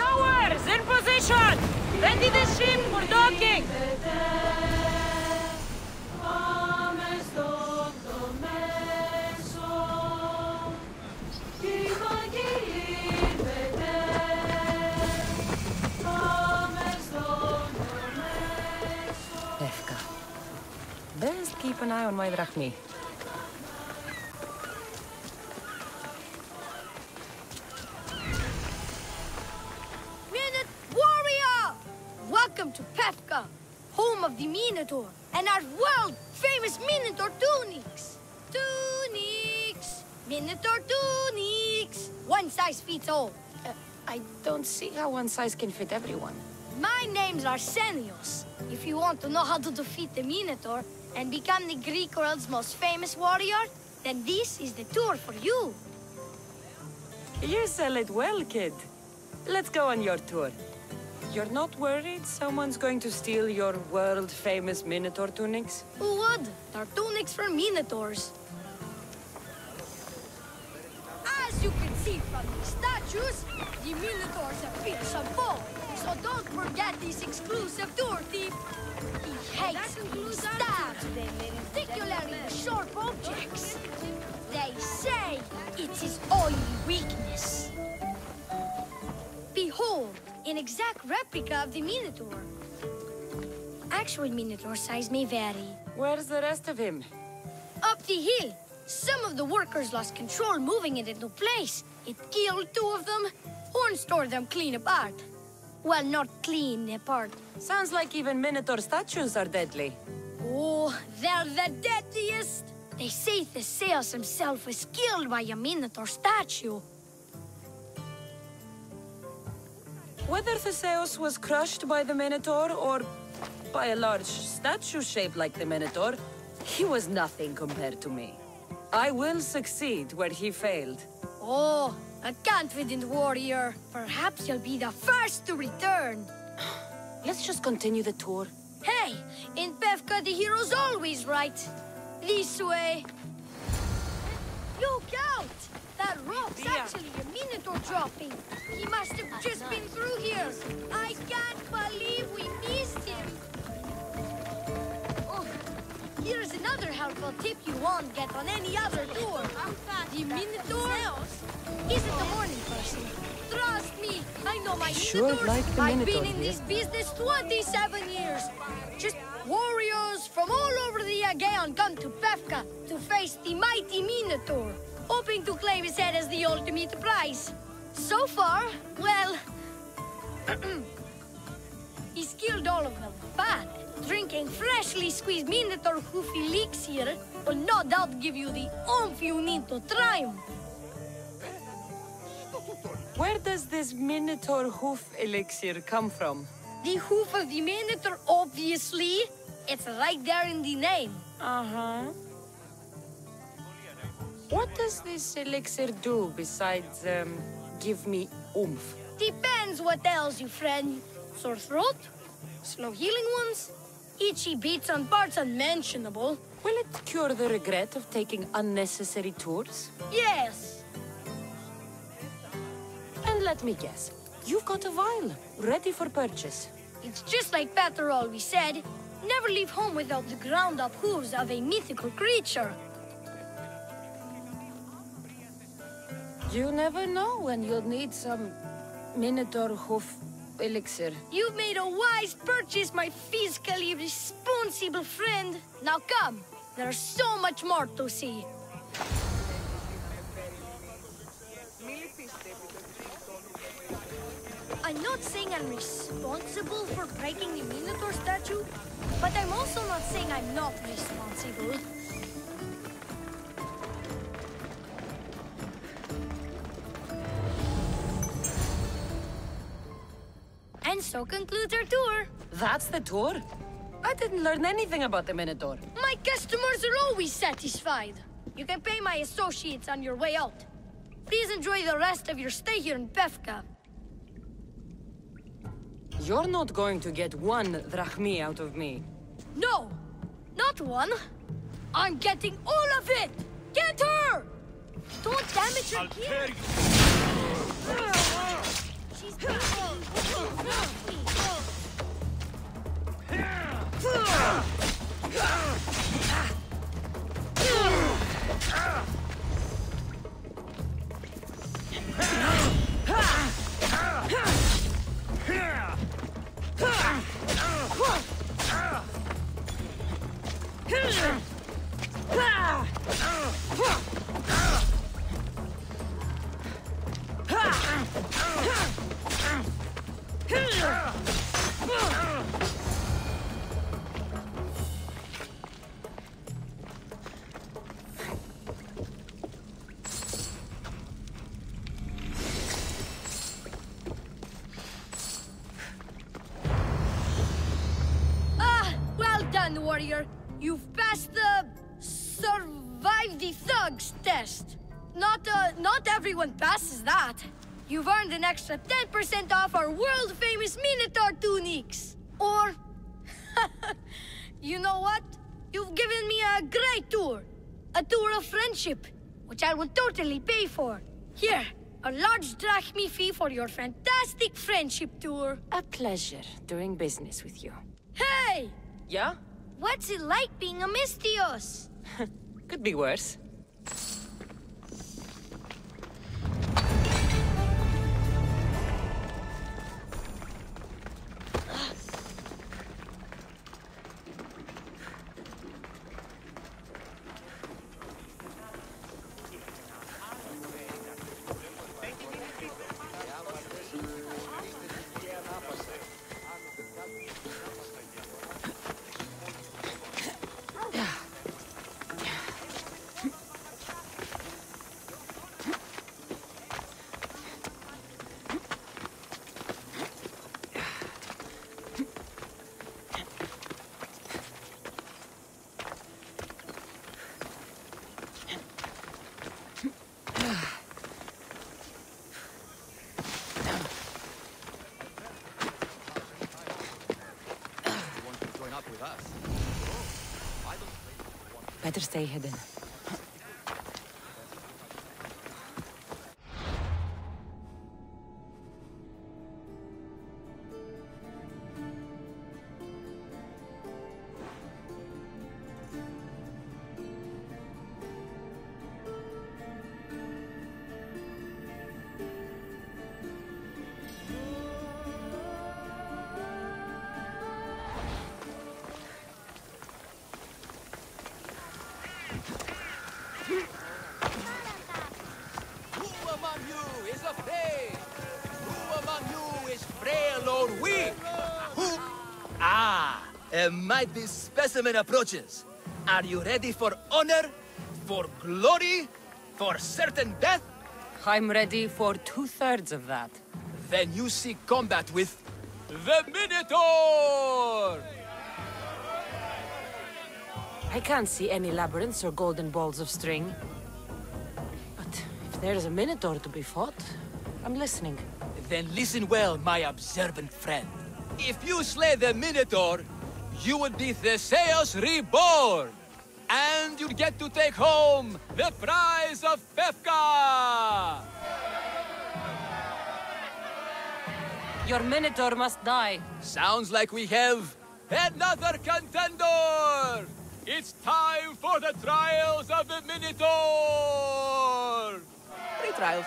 Rowers, in position! Ready the ship for docking! Pefka. Best keep an eye on my drachmi. Welcome to Pefka, home of the Minotaur, and our world-famous Minotaur tunics! Tunics! Minotaur tunics! One size fits all. I don't see how one size can fit everyone. My name's Arsenios. If you want to know how to defeat the Minotaur and become the Greek world's most famous warrior, then this is the tour for you. You sell it well, kid. Let's go on your tour. You're not worried someone's going to steal your world-famous Minotaur tunics? Who would? They're tunics for Minotaurs. As you can see from these statues, the Minotaurs have been some foe. So don't forget this exclusive tour tip. He hates being stabbed, particularly with sharp objects. They say it's his only weakness. Behold, an exact replica of the Minotaur. Actual Minotaur size may vary. Where's the rest of him? Up the hill. Some of the workers lost control moving it into place. It killed 2 of them. Horns tore them clean apart. Well, not clean apart. Sounds like even Minotaur statues are deadly. Oh, they're the deadliest. They say Theseus himself was killed by a Minotaur statue. Whether Theseus was crushed by the Minotaur or by a large statue shaped like the Minotaur, he was nothing compared to me. I will succeed where he failed. Oh, a confident warrior. Perhaps you'll be the first to return. Let's just continue the tour. Hey, in Pefka the hero's always right. This way. Look out! That rock's actually a Minotaur dropping. He must have just been through here. I can't believe we missed him. Oh, here's another helpful tip you won't get on any other tour. The Minotaur isn't a morning person. Trust me, I know my Minotaurs. I've been in this business 27 years. Just warriors from all over the Aegean come to Pefka to face the mighty Minotaur, hoping to claim his head as the ultimate prize. So far, well, he's killed all of them. But drinking freshly squeezed Minotaur hoof elixir will no doubt give you the oomph you need to triumph. Where does this Minotaur hoof elixir come from? The hoof of the Minotaur, obviously. It's right there in the name. Uh-huh. What does this elixir do besides, give me oomph? Depends what ails you, friend. Sore throat? Slow healing ones? Itchy bits on parts unmentionable? Will it cure the regret of taking unnecessary tours? Yes. And let me guess, you've got a vial, ready for purchase. It's just like Pater always said, never leave home without the ground-up hooves of a mythical creature. You never know when you'll need some Minotaur hoof elixir. You've made a wise purchase, my fiscally responsible friend. Now come, there's so much more to see. I'm not saying I'm responsible for breaking the Minotaur statue, but I'm also not saying I'm not responsible. And so concludes our tour. That's the tour? I didn't learn anything about the Minotaur. My customers are always satisfied. You can pay my associates on your way out. Please enjoy the rest of your stay here in Pefka. You're not going to get 1 drachmi out of me. No! Not 1! I'm getting all of it! Get her! Don't damage her gear! She's beautiful! Warrior, you've passed the survive the thugs test. Not everyone passes that. You've earned an extra 10% off our world-famous Minotaur tunics. Or, you know what? You've given me a great tour. A tour of friendship, which I will totally pay for. Here, a large drachmi fee for your fantastic friendship tour. A pleasure doing business with you. Hey! Yeah? What's it like being a Misthios? Could be worse. Better stay hidden. A mighty specimen approaches. Are you ready for honor? For glory? For certain death? I'm ready for 2/3 of that. Then you seek combat with the Minotaur! I can't see any labyrinths or golden balls of string. But if there's a Minotaur to be fought, I'm listening. Then listen well, my observant friend. If you slay the Minotaur, you would be Theseus reborn! And you'd get to take home the prize of Pefka! Your Minotaur must die. Sounds like we have another contender! It's time for the trials of the Minotaur! 3 trials.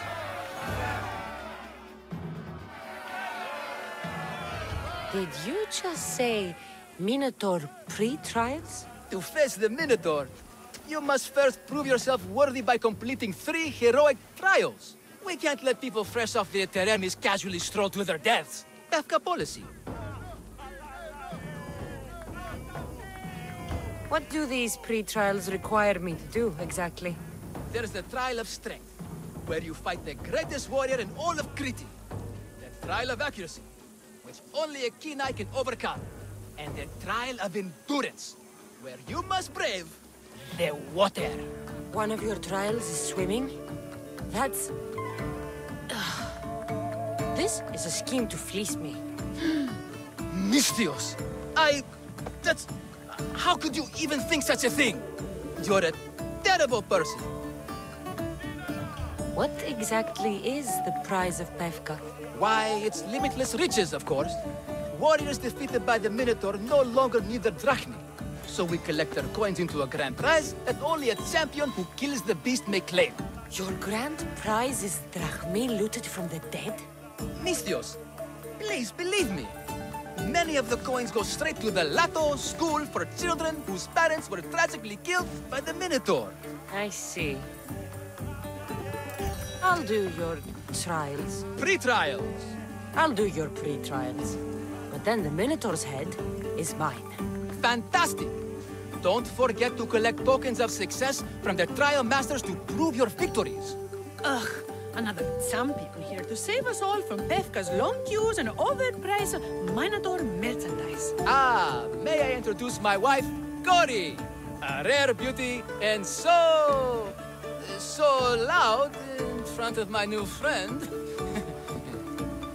Did you just say Minotaur pre-trials? To face the Minotaur, you must first prove yourself worthy by completing 3 heroic trials. We can't let people fresh off the Teremis casually stroll to their deaths. Pefka policy. What do these pre-trials require me to do, exactly? There's the Trial of Strength, where you fight the greatest warrior in all of Crete. The Trial of Accuracy, which only a keen eye can overcome. And the Trial of Endurance, where you must brave the water. One of your trials is swimming? That's... This is a scheme to fleece me. Mistios! That's... How could you even think such a thing? You're a terrible person. What exactly is the prize of Pevka? Why, it's limitless riches, of course. Warriors defeated by the Minotaur no longer need their drachmi. So we collect their coins into a grand prize that only a champion who kills the beast may claim. Your grand prize is drachmi looted from the dead? Mistios, please believe me. Many of the coins go straight to the Lato school for children whose parents were tragically killed by the Minotaur. I see. I'll do your trials. Pre-trials. I'll do your pre-trials. But then the Minotaur's head is mine. Fantastic! Don't forget to collect tokens of success from the trial masters to prove your victories. Ugh, another some people here to save us all from Pevka's long queues and overpriced Minotaur merchandise. Ah, may I introduce my wife, Cory? A rare beauty and so loud in front of my new friend.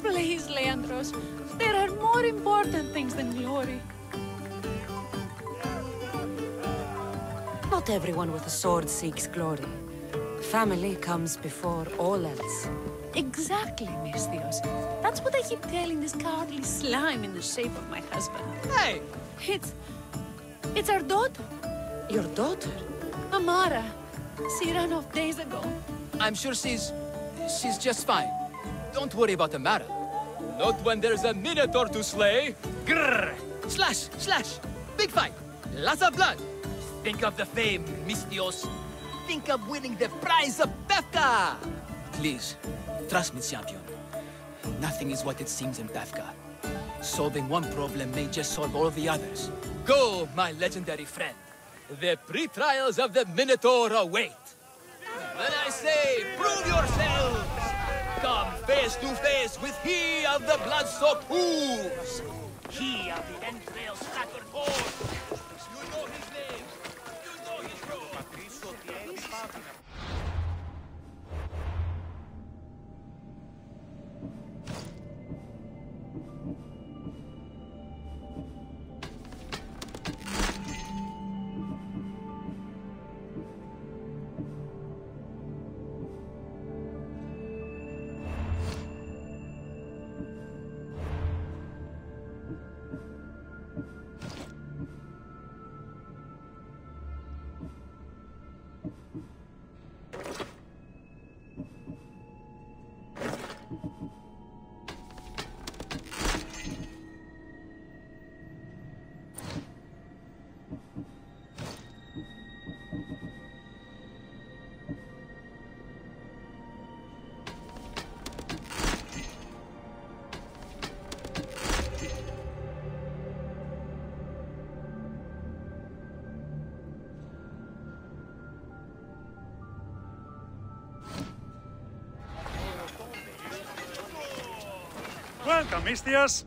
Please, Leandros, there are more important things than glory. Not everyone with a sword seeks glory. Family comes before all else. Exactly, Mistios. That's what I keep telling this cowardly slime in the shape of my husband. Hey! It's our daughter. Your daughter? Amara. She ran off days ago. I'm sure she's just fine. Don't worry about Amara. Not when there's a Minotaur to slay. Grrr! Slash! Slash! Big fight! Lots of blood! Think of the fame, Mistios. Think of winning the prize of Pevka! Please, trust me, champion. Nothing is what it seems in Pevka. Solving one problem may just solve all the others. Go, my legendary friend. The pre-trials of the Minotaur await. When I say, prove yourselves! Come face to face with he of the blood-soaked hooves! He of the entrails-scattered horns! You know his name! You know his role! Welcome, Mistios.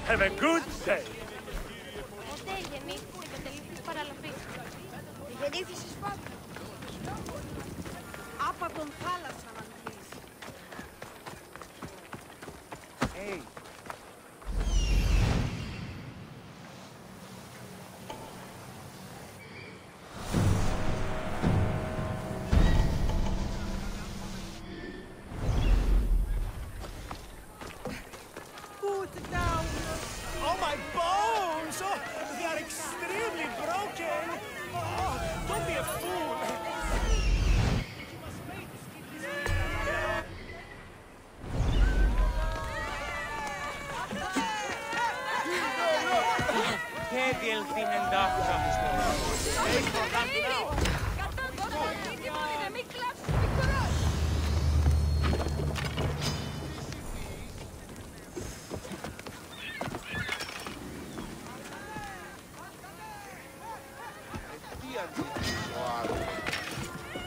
Have a good day. Ποτέ γεννήθηκε και τελείχθης παραλαβής. Γεννήθησες πάντα. Άπα τον θάλασσα να μιλήσει. Hey. Oh, my bones! Oh, they are extremely broken! Oh, don't be a fool!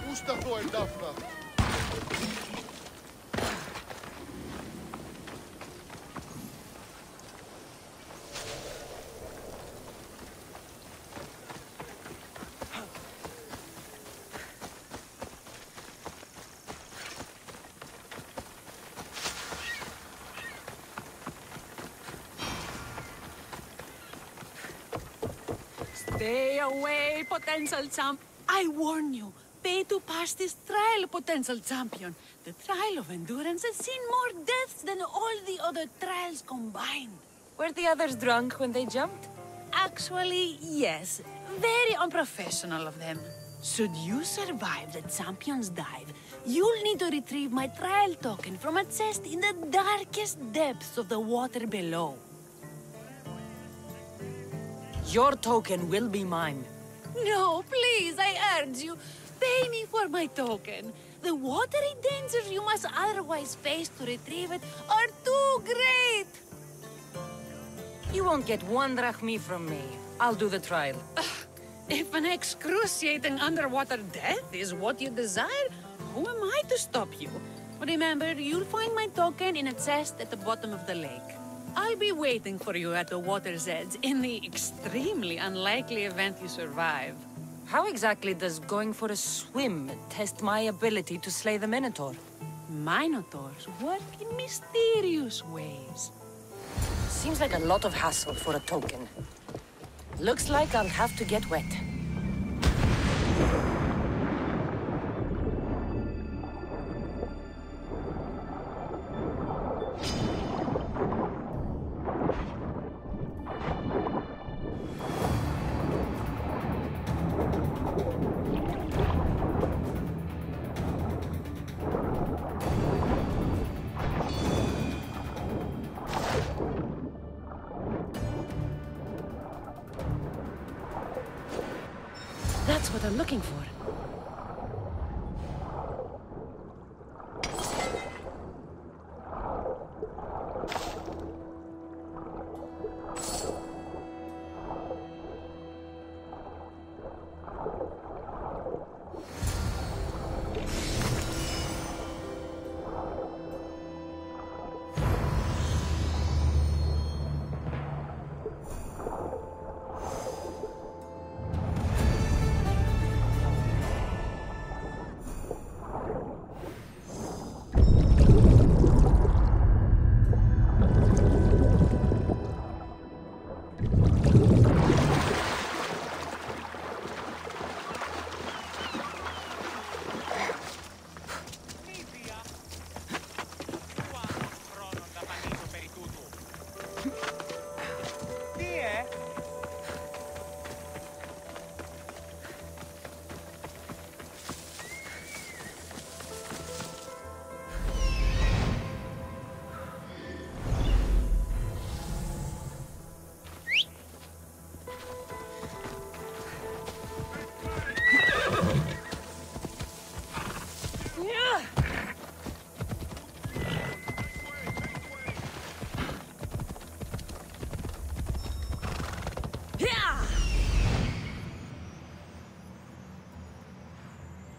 Πού σταθώ, Εντάφνα? Stay away, potential champ. I warn you. Pay to pass this trial, potential champion. The trial of endurance has seen more deaths than all the other trials combined. Were the others drunk when they jumped? Actually, yes. Very unprofessional of them. Should you survive the champion's dive, you'll need to retrieve my trial token from a chest in the darkest depths of the water below. Your token will be mine. No, please, I urge you. Pay me for my token. The watery dangers you must otherwise face to retrieve it are too great. You won't get one drachmi from me. I'll do the trial. If an excruciating underwater death is what you desire, who am I to stop you? Remember, you'll find my token in a chest at the bottom of the lake. I'll be waiting for you at the water's edge in the extremely unlikely event you survive. How exactly does going for a swim test my ability to slay the Minotaur? Minotaurs work in mysterious ways. Seems like a lot of hassle for a token. Looks like I'll have to get wet. That's what I'm looking for.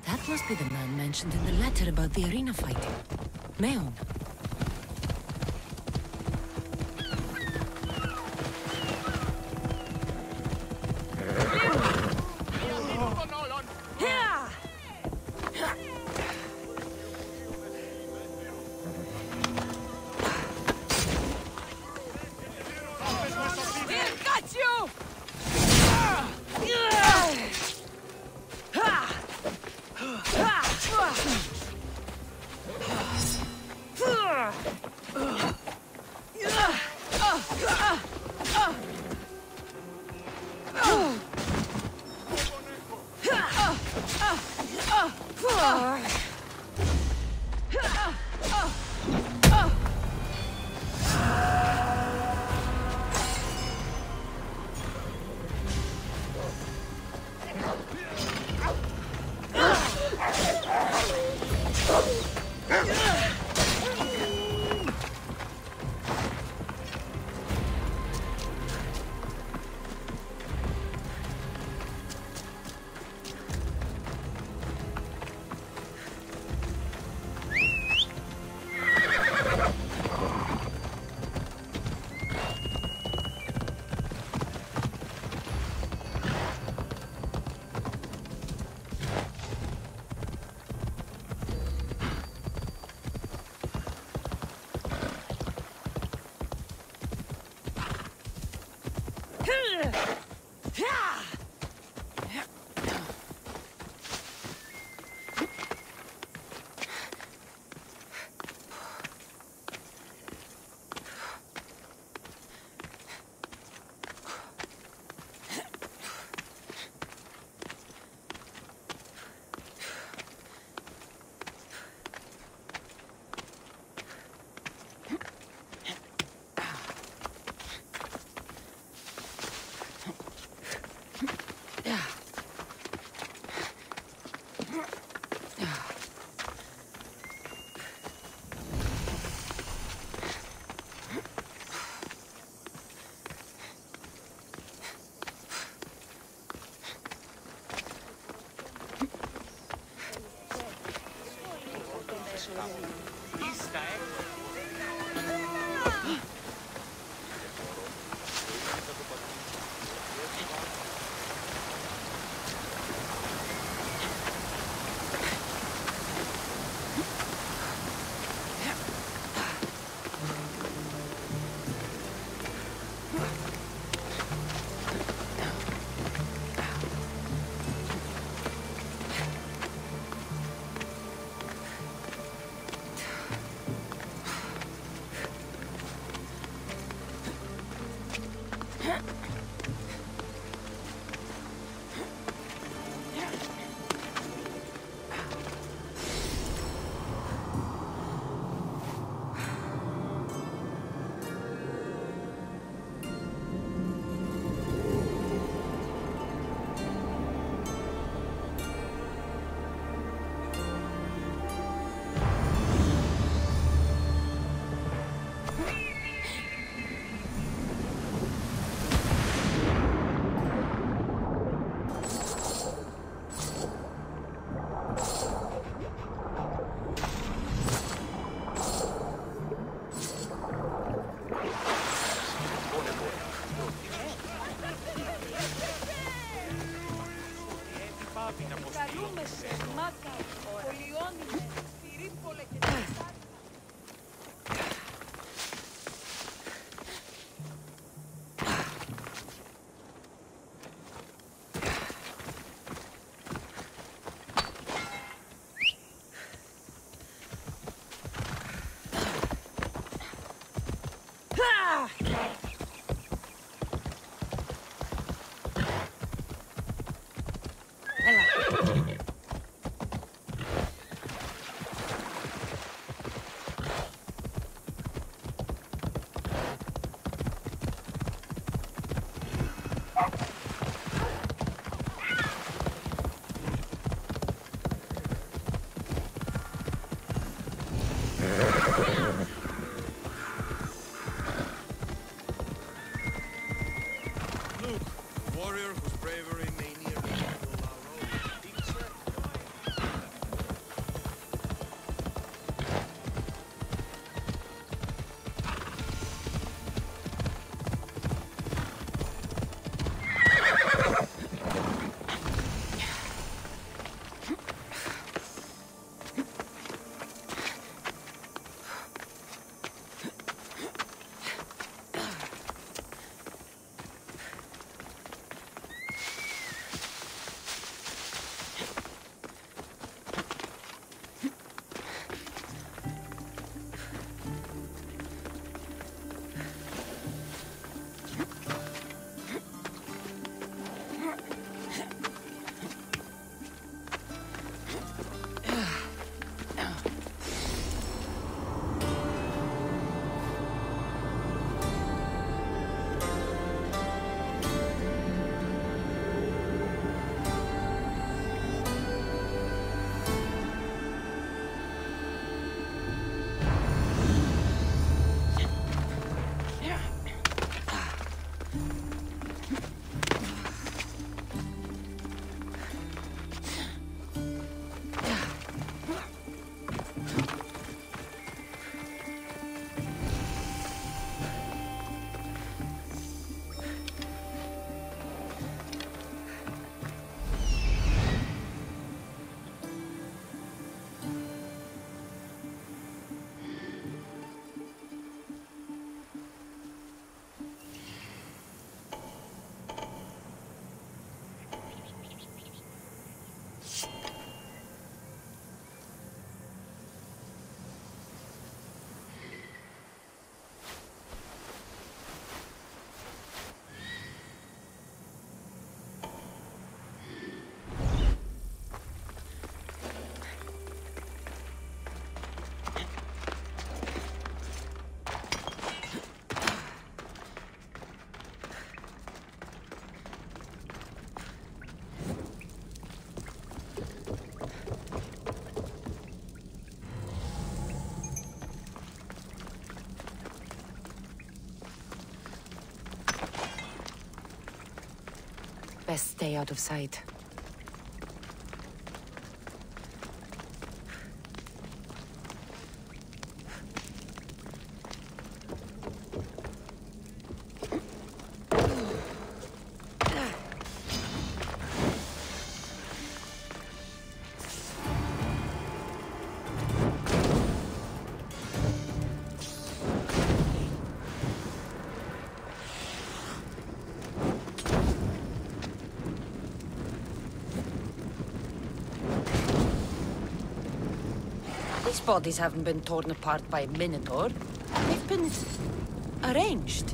That must be the man mentioned in the letter about the arena fighting. Meon. best stay out of sight. These bodies haven't been torn apart by a Minotaur. They've been arranged.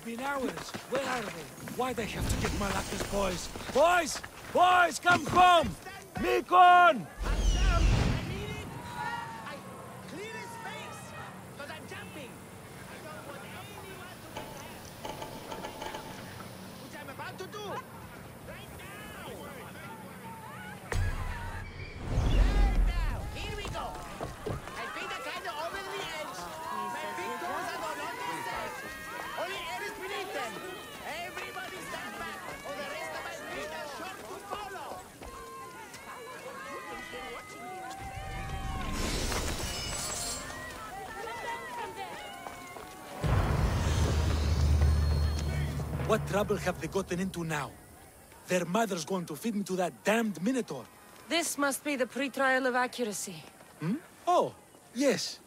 Been hours. Where are they? Why they have to get Malaka's boys? Boys! Boys, come home! Nikon! What trouble have they gotten into now? Their mother's going to feed me to that damned Minotaur. This must be the pre-trial of accuracy. Hmm? Oh, yes.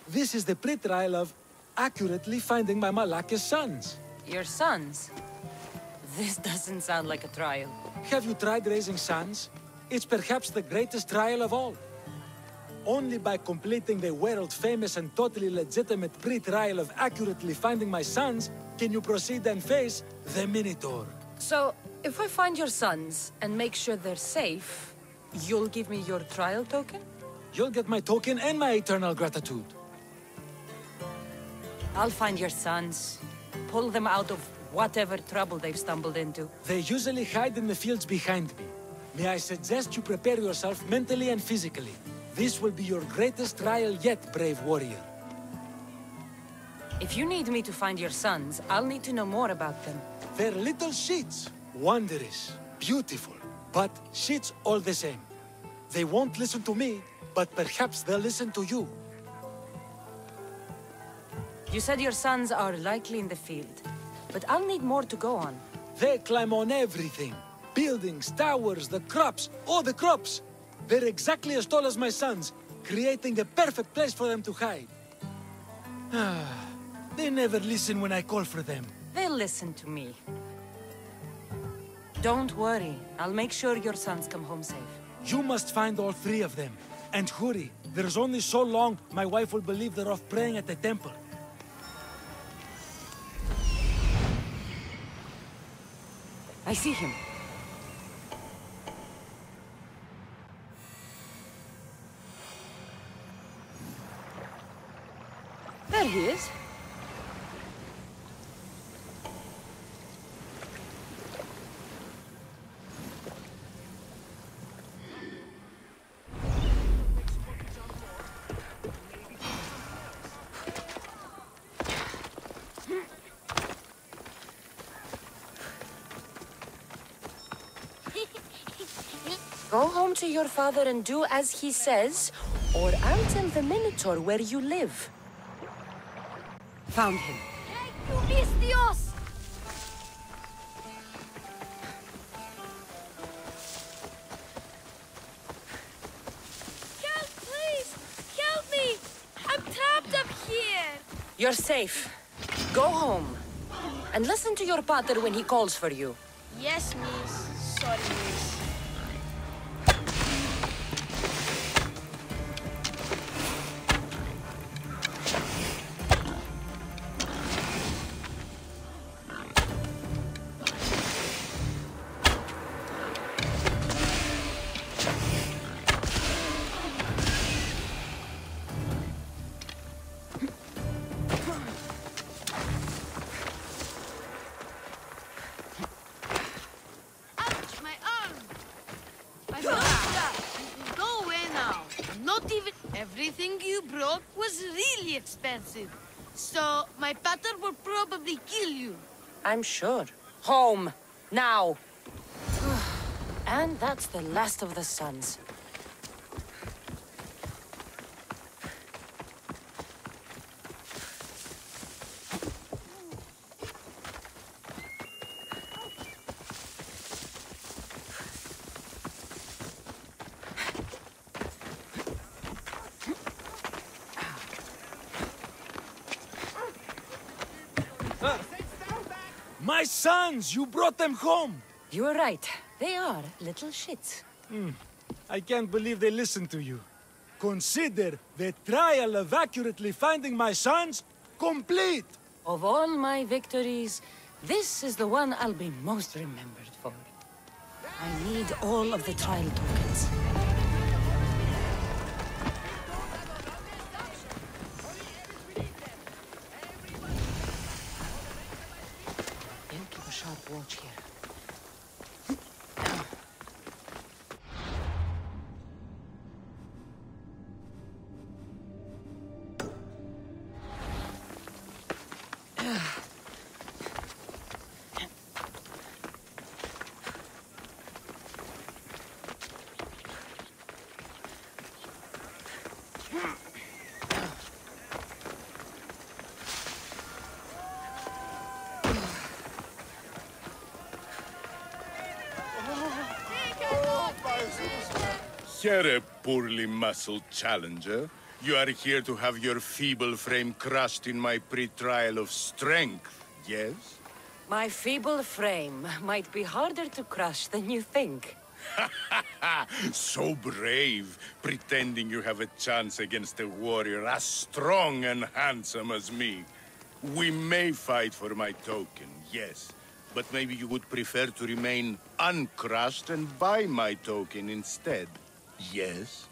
This is the pre-trial of accurately finding my Malaka's sons. Your sons? This doesn't sound like a trial. Have you tried raising sons? It's perhaps the greatest trial of all. Only by completing the world-famous and totally legitimate pre-trial of accurately finding my sons can you proceed and face the Minotaur. So, if I find your sons and make sure they're safe, you'll give me your trial token? You'll get my token and my eternal gratitude. I'll find your sons. Pull them out of whatever trouble they've stumbled into. They usually hide in the fields behind me. may I suggest you prepare yourself mentally and physically. This will be your greatest trial yet, brave warrior. If you need me to find your sons, I'll need to know more about them. They're little shits. Wondrous, beautiful, but shits all the same. They won't listen to me, but perhaps they'll listen to you. You said your sons are likely in the field, but I'll need more to go on. They climb on everything. Buildings, towers, the crops, all the crops. They're exactly as tall as my sons, creating a perfect place for them to hide. They never listen when I call for them. They'll listen to me. Don't worry. I'll make sure your sons come home safe. You must find all three of them. And hurry. There's only so long my wife will believe they're off praying at the temple. I see him. There he is. Go home to your father and do as he says, or I'll tell the Minotaur where you live. Found him. Dios! Help, please! Help me! I'm trapped up here! You're safe. Go home. And listen to your pater when he calls for you. Yes, miss. Sorry, miss. Everything you brought was really expensive. So, my pater will probably kill you. I'm sure. Home. Now. And that's the last of the sons. My sons! You brought them home! You were right. They are little shits. I can't believe they listened to you. Consider the trial of accurately finding my sons complete! Of all my victories, this is the one I'll be most remembered for. I need all of the trial tokens. I'll keep a sharp watch here. Here, poorly muscled challenger. You are here to have your feeble frame crushed in my pre-trial of strength, yes? My feeble frame might be harder to crush than you think. So brave, pretending you have a chance against a warrior as strong and handsome as me. We may fight for my token, yes. But maybe you would prefer to remain uncrushed and buy my token instead. Yes?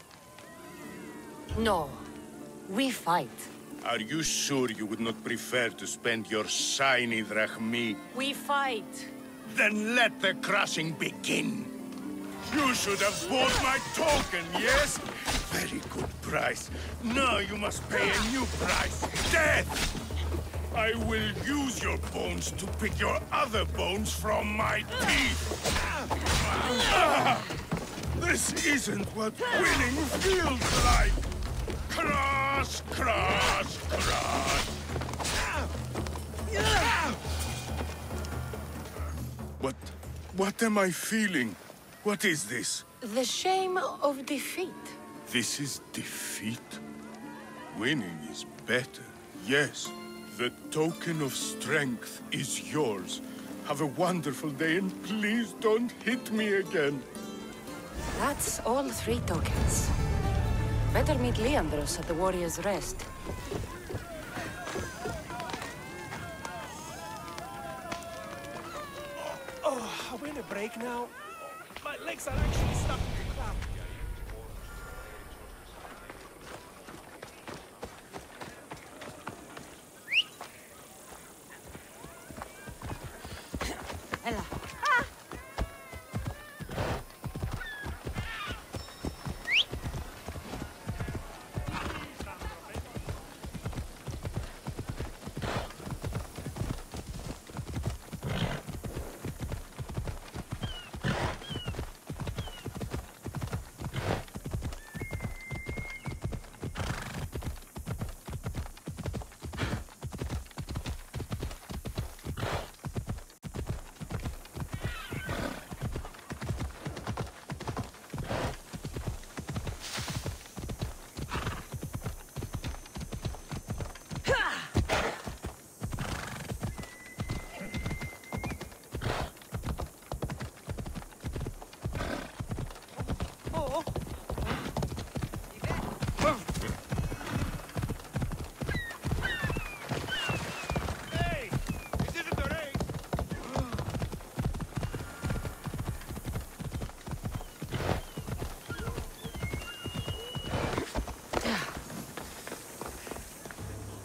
No. We fight. Are you sure you would not prefer to spend your shiny drachmi? We fight. Then let the crushing begin! You should have bought my token, yes? Very good price. Now you must pay a new price. Death! I will use your bones to pick your other bones from my teeth. This isn't what winning feels like. Crush, crush, crush. What am I feeling? What is this? The shame of defeat. This is defeat? Winning is better, yes. The token of strength is yours. Have a wonderful day and please don't hit me again. That's all 3 tokens. Better meet Leandros at the Warrior's Rest. Oh, are we in a break now? My legs are actually starting to cramp. Ella.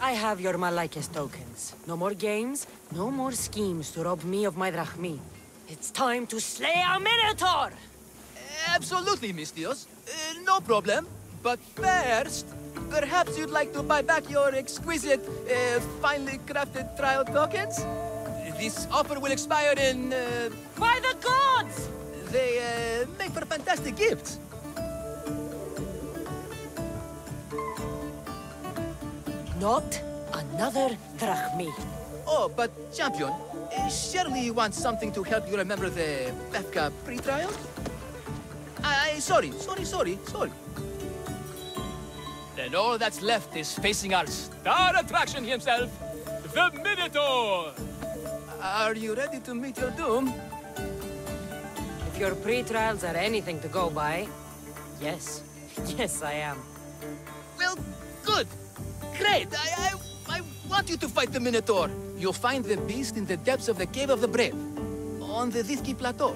I have your Malaikis tokens. No more games, no more schemes to rob me of my drachmi. It's time to slay a Minotaur! Absolutely, Mistios. No problem. But first, perhaps you'd like to buy back your exquisite, finely crafted trial tokens? This offer will expire in, By the gods! They, make for fantastic gifts. Not another drachmi. Oh, but champion, surely you want something to help you remember the Befka pre-trial? Sorry. Then all that's left is facing our star attraction himself, the Minotaur! Are you ready to meet your doom? If your pre-trials are anything to go by, yes. Yes, I am. Well, good. Great. I want you to fight the Minotaur. You'll find the beast in the depths of the Cave of the Brave, on the Thithki Plateau.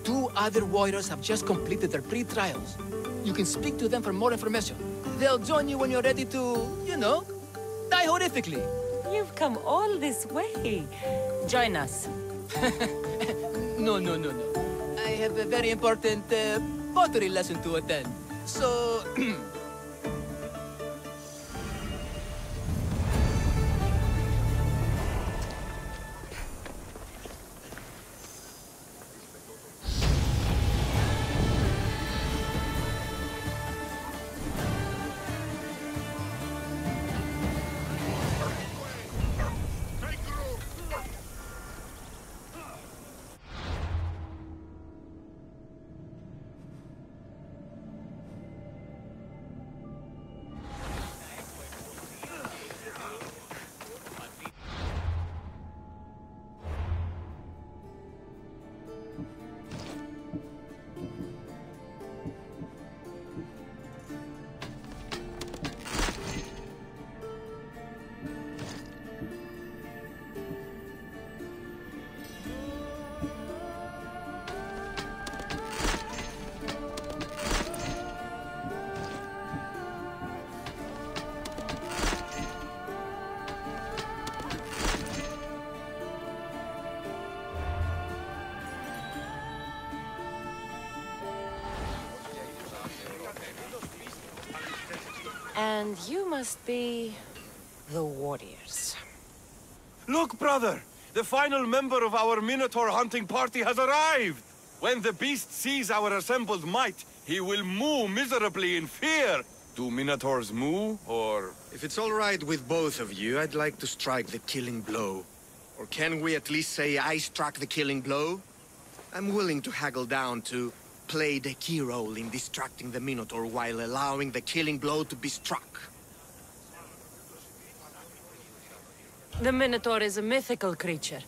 2 other warriors have just completed their pre-trials. You can speak to them for more information. They'll join you when you're ready to, you know, die horrifically. You've come all this way. Join us. No. I have a very important pottery lesson to attend. So... And you must be the warriors. Look, brother! The final member of our Minotaur hunting party has arrived! When the beast sees our assembled might, he will moo miserably in fear! Do Minotaurs moo, or...? If it's all right with both of you, I'd like to strike the killing blow. Or can we at least say I struck the killing blow? I'm willing to haggle down to play the key role in distracting the Minotaur while allowing the killing blow to be struck. The Minotaur is a mythical creature.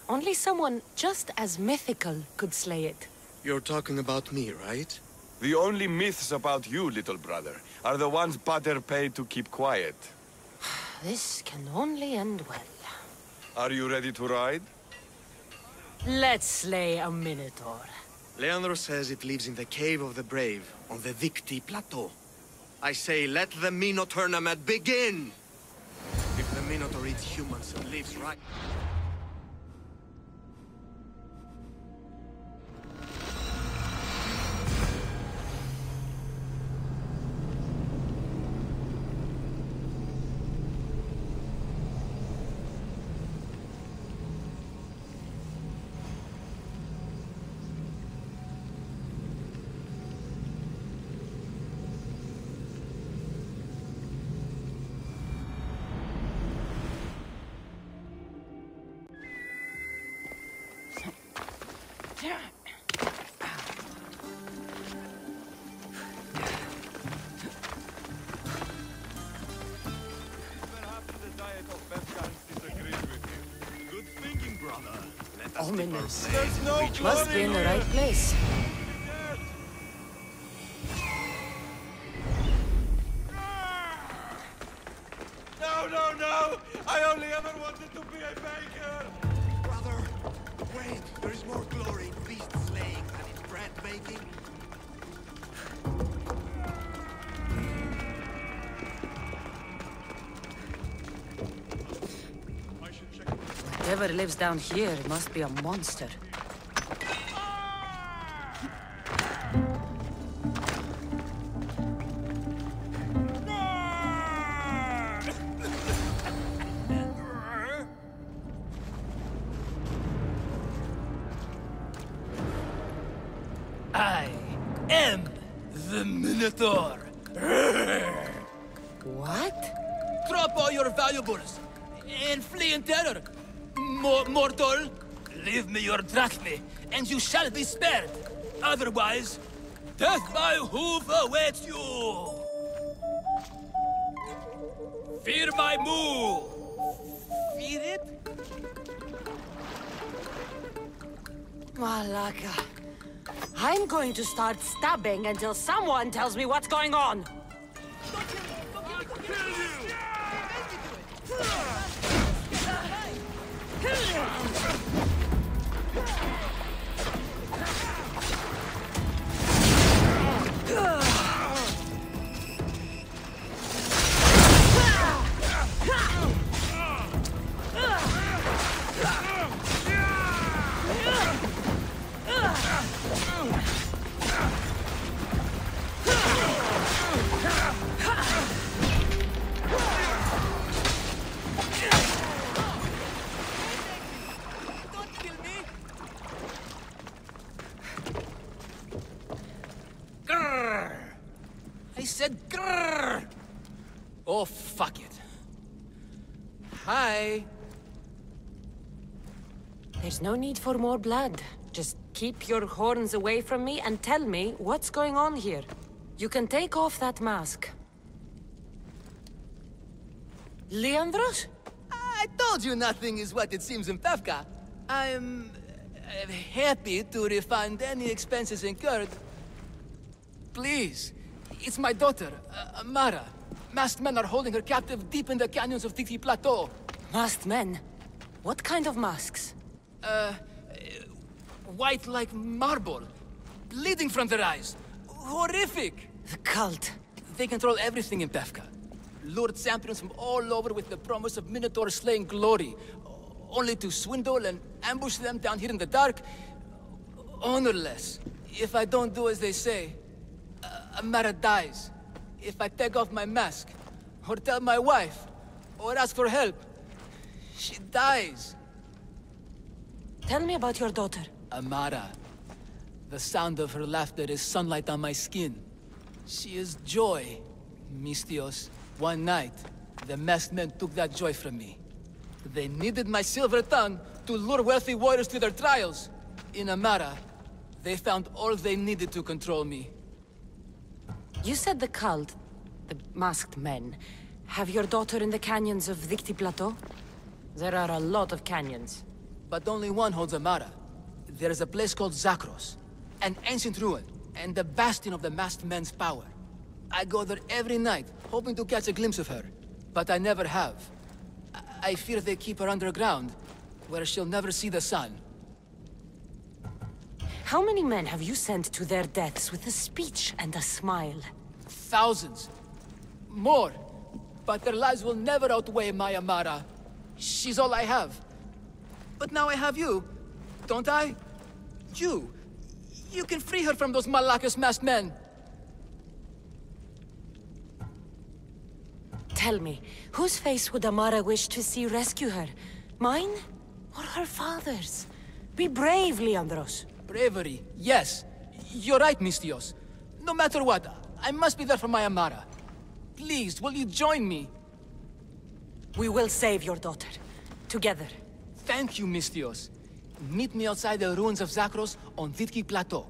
Only someone just as mythical could slay it. You're talking about me, right? The only myths about you, little brother, are the ones Pater paid to keep quiet. This can only end well. Are you ready to ride? Let's slay a Minotaur. Leandro says it lives in the Cave of the Brave, on the Victi Plateau. I say, let the Minotaur tournament begin! If the Minotaur eats humans and lives right... Ominous. There's no Must be in the right place. No! I only ever wanted to be a baker! Brother, wait! There is more glory in beast slaying than in bread making. Whatever lives down here must be a monster. I am the Minotaur. What? Drop all your valuables and flee in terror. Mortal, leave me your drachme, and you shall be spared. Otherwise, death by hoof awaits you. Fear my moo. Fear it? Malaka. I'm going to start stabbing until someone tells me what's going on. I said grrr! Oh, fuck it. Hi. There's no need for more blood. Just keep your horns away from me and tell me what's going on here. You can take off that mask. Leandros? I told you nothing is what it seems in Pevka. I'm happy to refund any expenses incurred. Please, it's my daughter, Mara. Masked men are holding her captive deep in the canyons of Victi Plateau. Masked men? What kind of masks? White like marble. Bleeding from their eyes. Horrific! The cult. They control everything in Pevka. Lured champions from all over with the promise of Minotaur slaying glory. Only to swindle and ambush them down here in the dark. Honorless. If I don't do as they say, Mara dies. If I take off my mask, or tell my wife, or ask for help, she dies. Tell me about your daughter. Amara. The sound of her laughter is sunlight on my skin. She is joy, Mistios. One night, the masked men took that joy from me. They needed my silver tongue to lure wealthy warriors to their trials. In Amara, they found all they needed to control me. You said the cult, the masked men, have your daughter in the canyons of Dicti Plateau? There are a lot of canyons. But only one holds Amara. There is a place called Zakros, an ancient ruin, and the bastion of the masked men's power. I go there every night, hoping to catch a glimpse of her. But I never have. I fear they keep her underground, where she'll never see the sun. How many men have you sent to their deaths with a speech and a smile? Thousands. More. But their lives will never outweigh my Amara. She's all I have. But now I have you, don't I? You can free her from those Malakas masked men. Tell me, whose face would Amara wish to see rescue her? Mine? Or her father's? Be brave, Leandros. Bravery, yes. You're right, Mistios. No matter what, I must be there for my Amara. Please, will you join me? We will save your daughter. Together. Thank you, Mistios. Meet me outside the ruins of Zakros on Vitki Plateau.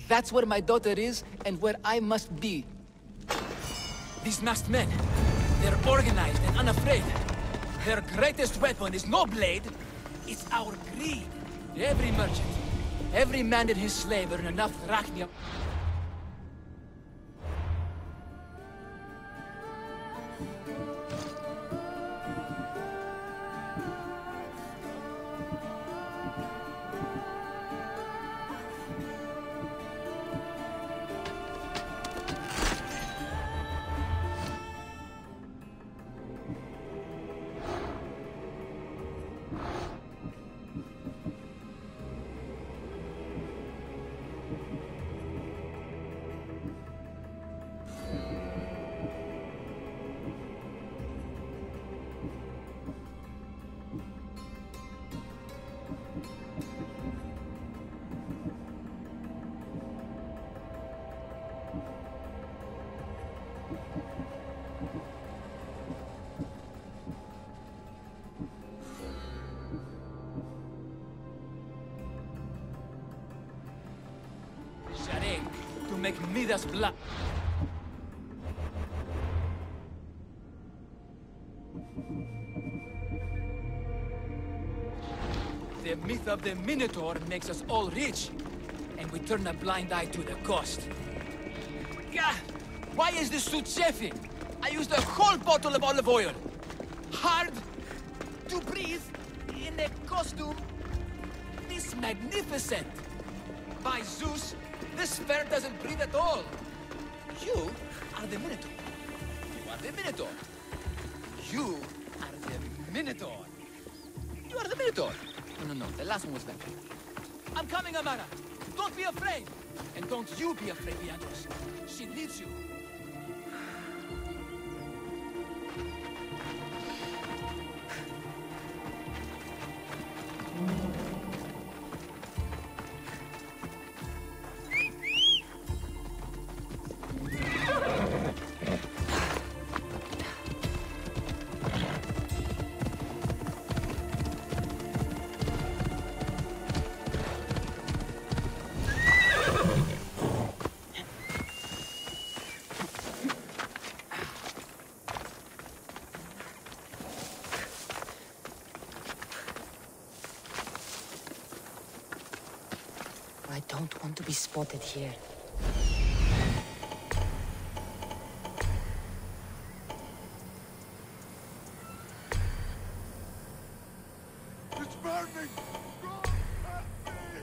That's where my daughter is, and where I must be. These masked men, they're organized and unafraid. Their greatest weapon is no blade, it's our greed. Every merchant, every man and his slave earn enough drachma. To make Midas blood. The myth of the Minotaur makes us all rich, and we turn a blind eye to the cost. Gah! Why is this suit chafing? I used a whole bottle of olive oil. Hard to breathe in a costume this magnificent. By Zeus, this sphere doesn't breathe at all. You are the Minotaur. You are the Minotaur. You are the Minotaur. You are the Minotaur. No, the last one was better. I'm coming, Amara. Don't be afraid. And don't you be afraid, Leandros. She needs you. I don't want to be spotted here. It's burning! God, help me!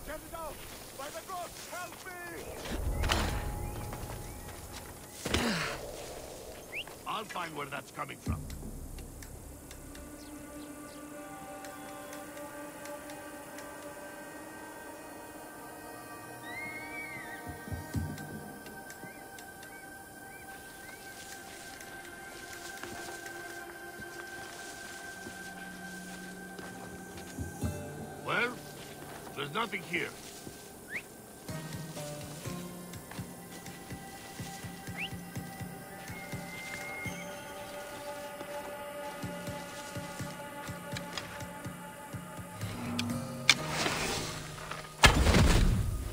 Get it out! By the gods, help me! I'll find where that's coming from. Well, there's nothing here.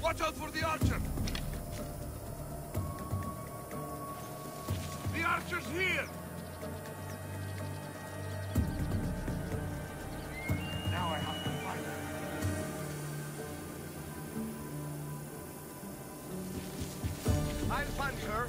Watch out for the archer! The archer's here! Now I have to find her. I'll find her.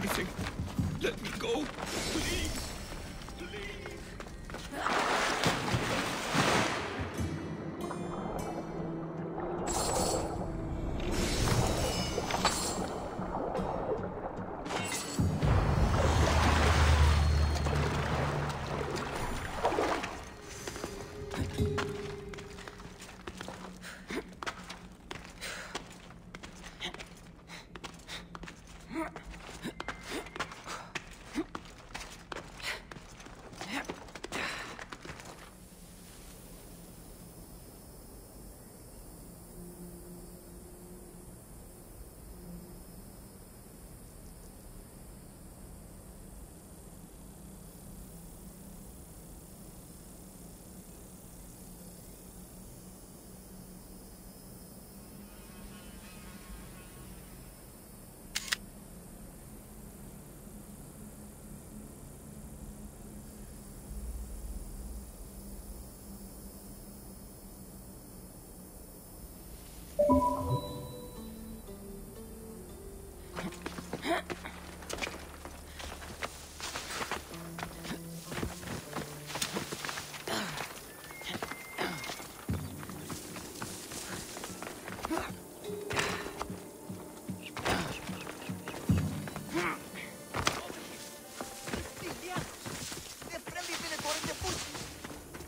anything. Let me go, please.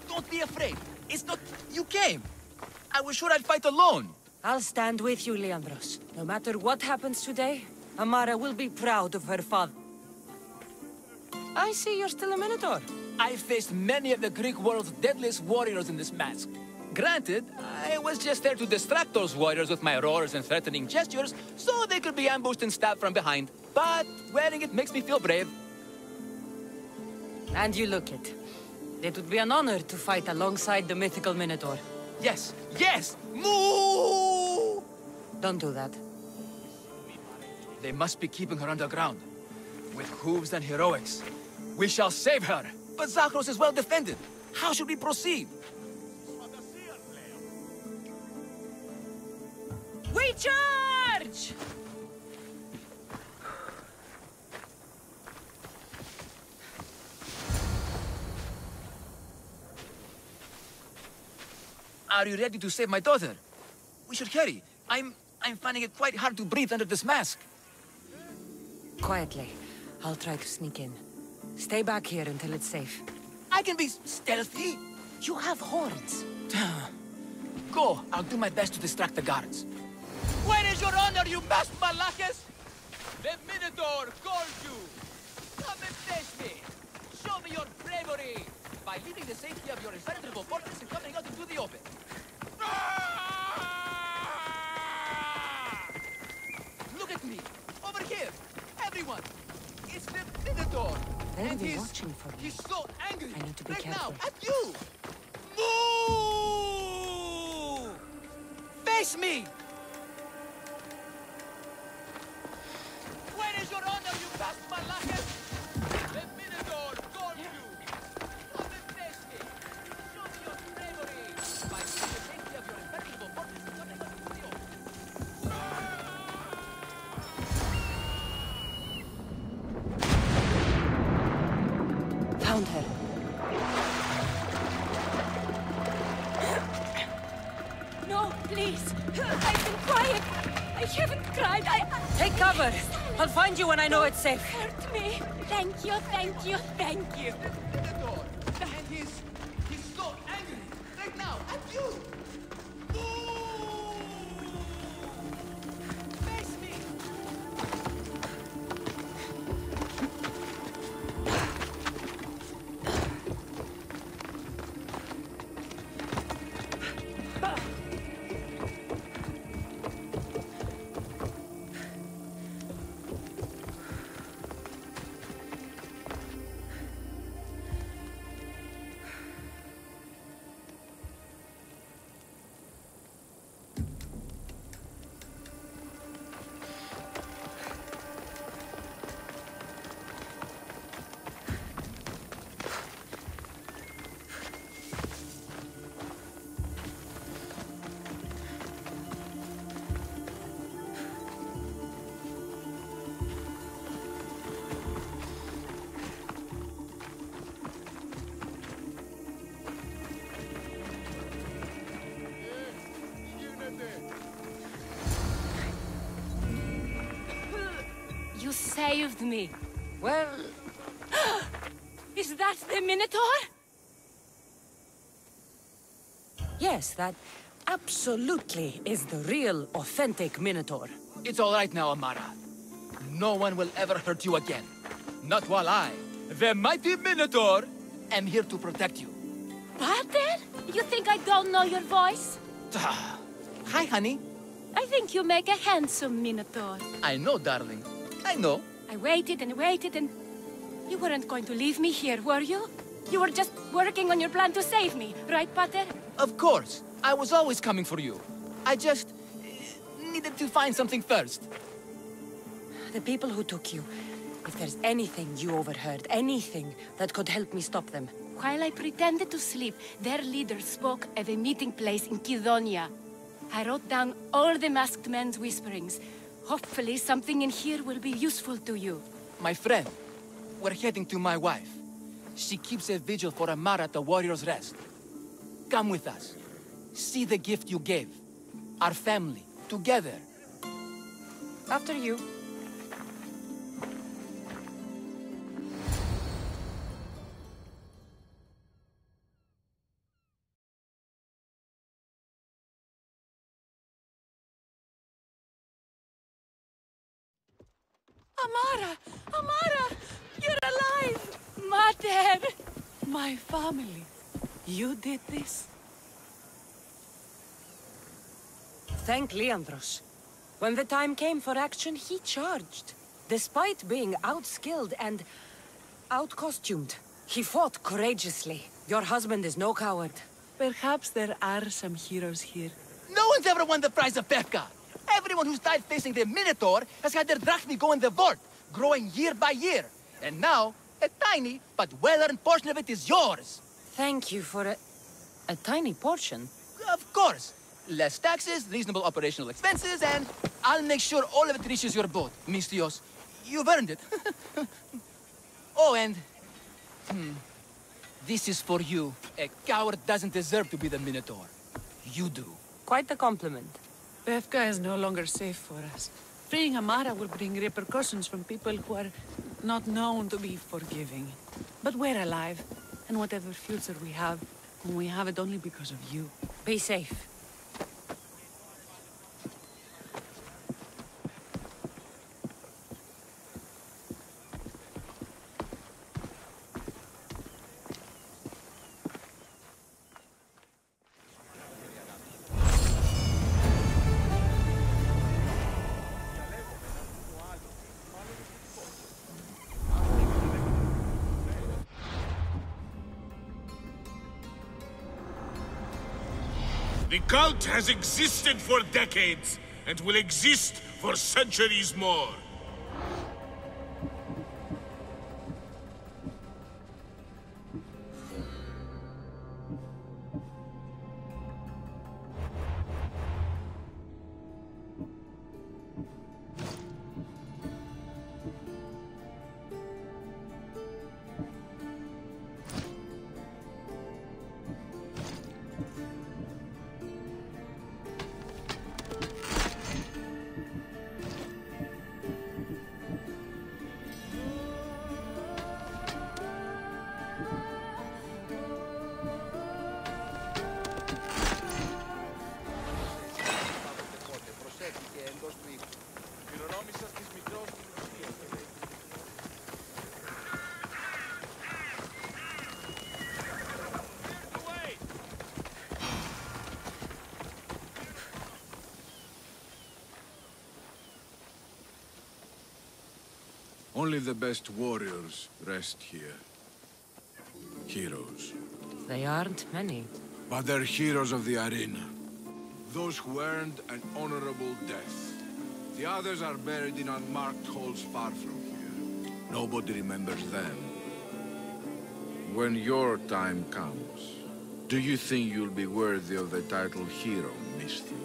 Don't be afraid. It's not... You came. I was sure I'd fight alone. I'll stand with you, Leandros. No matter what happens today, Amara will be proud of her father. I see you're still a Minotaur. I faced many of the Greek world's deadliest warriors in this mask. Granted, I was just there to distract those warriors with my roars and threatening gestures, so they could be ambushed and stabbed from behind. But wearing it makes me feel brave. And you look it. It would be an honor to fight alongside the mythical Minotaur. Yes, yes! Moo! Don't do that. They must be keeping her underground. With hooves and heroics. We shall save her. But Zakros is well defended. How should we proceed? We charge! Are you ready to save my daughter? We should hurry. I'm finding it quite hard to breathe under this mask. Quietly. I'll try to sneak in. Stay back here until it's safe. I can be stealthy. You have horns. Go. I'll do my best to distract the guards. Where is your honor, you masked Malakis? The Minotaur calls you. Come and face me. Show me your bravery by leaving the safety of your impenetrable fortress and coming out into the open. Look at me. Over here. Everyone. It's the Minotaur. They'll be watching for me. He's so angry. I need to be right careful. Now, at you. Move! Face me! Where is your honor, you bastard Malakis? The Minotaur calls you! Come and face me! Show me your bravery by leaving the safety of your impenetrable fortress and coming out into the open. Found her. No, please. I've been quiet. I haven't cried. Take cover. I'll find you when I know it's safe. Hurt me. Thank you, thank you, thank you. Minotaur! And he's so angry! Right now, at you! Face me! saved me. Well... Is that the Minotaur? Yes, that absolutely is the real, authentic Minotaur. It's all right now, Amara. No one will ever hurt you again. Not while I, the mighty Minotaur, am here to protect you. Pater? You think I don't know your voice? Hi, honey. I think you make a handsome Minotaur. I know, darling. I know. I waited and waited and... You weren't going to leave me here, were you? You were just working on your plan to save me, right, Pater? Of course. I was always coming for you. I just... needed to find something first. The people who took you, if there's anything you overheard, anything that could help me stop them. While I pretended to sleep, their leader spoke of a meeting place in Kidonia. I wrote down all the masked men's whisperings. Hopefully something in here will be useful to you. My friend, we're heading to my wife. She keeps a vigil for Amara at the Warrior's Rest. Come with us. See the gift you gave. Our family, together. After you. Amara! Amara! You're alive! Mater! My family. You did this? Thank Leandros. When the time came for action, he charged. Despite being outskilled and out-costumed, he fought courageously. Your husband is no coward. Perhaps there are some heroes here. No one's ever won the prize of Pefka. Everyone who's died facing the Minotaur has had their drachmi go in the vault, growing year by year. And now, a tiny but well-earned portion of it is yours. Thank you for a tiny portion. Of course. Less taxes, reasonable operational expenses, and I'll make sure all of it reaches your boat, Mistios. You've earned it. Oh, and... This is for you. A coward doesn't deserve to be the Minotaur. You do. Quite the compliment. Pefka is no longer safe for us. Freeing Amara will bring repercussions from people who are not known to be forgiving. But we're alive, and whatever future we have it only because of you. Be safe. The cult has existed for decades, and will exist for centuries more. Only the best warriors rest here. Heroes. They aren't many. But they're heroes of the arena. Those who earned an honorable death. The others are buried in unmarked holes far from here. Nobody remembers them. When your time comes, do you think you'll be worthy of the title hero, Mistios?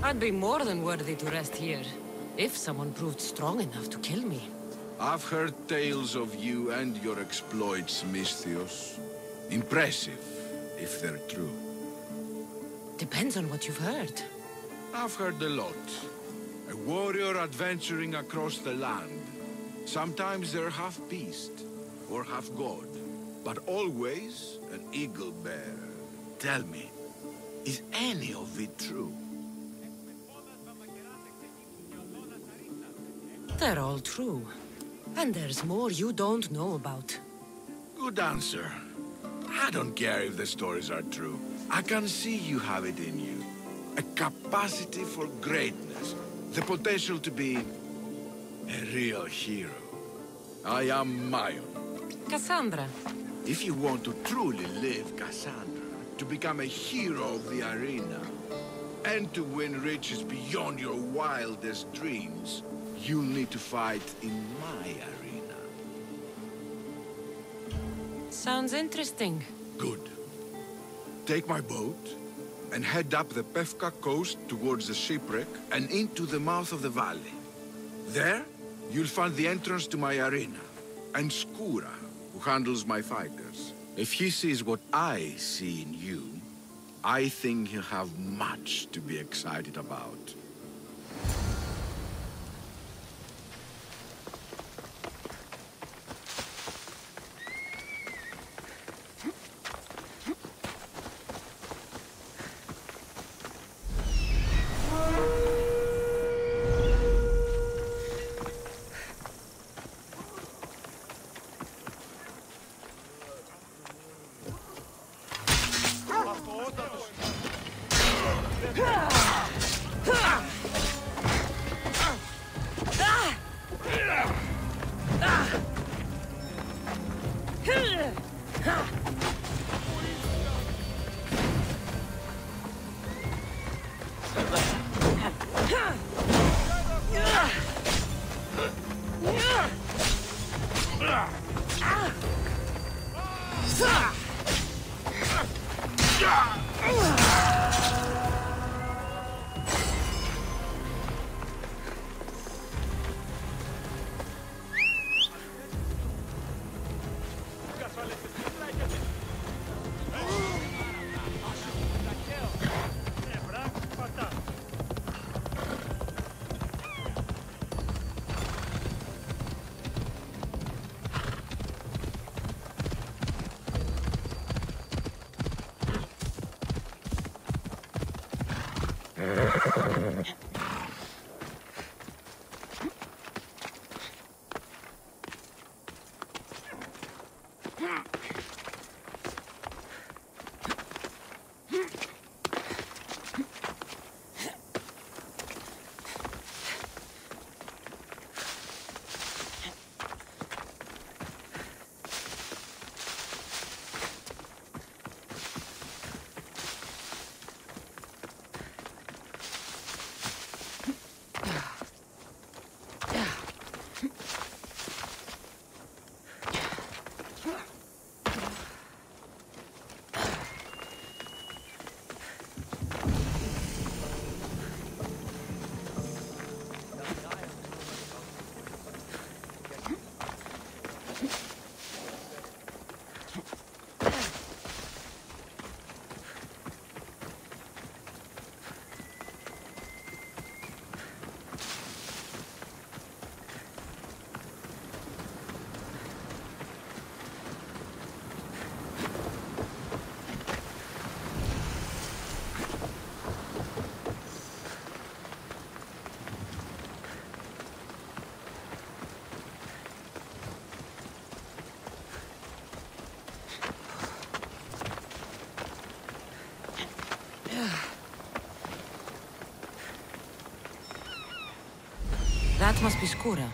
I'd be more than worthy to rest here, if someone proved strong enough to kill me. I've heard tales of you and your exploits, Mistios. Impressive, if they're true. Depends on what you've heard. I've heard a lot. A warrior adventuring across the land. Sometimes they're half beast, or half god, but always an eagle bearer. Tell me, is any of it true? They're all true. And there's more you don't know about. Good answer. I don't care if the stories are true. I can see you have it in you. A capacity for greatness. The potential to be a real hero. I am Mayon. Cassandra. If you want to truly live Cassandra, to become a hero of the arena, and to win riches beyond your wildest dreams, you'll need to fight in my arena. Sounds interesting. Good. Take my boat and head up the Pefka coast towards the shipwreck and into the mouth of the valley. There, you'll find the entrance to my arena, and Skura, who handles my fighters. If he sees what I see in you, I think he'll have much to be excited about. That must be Skura.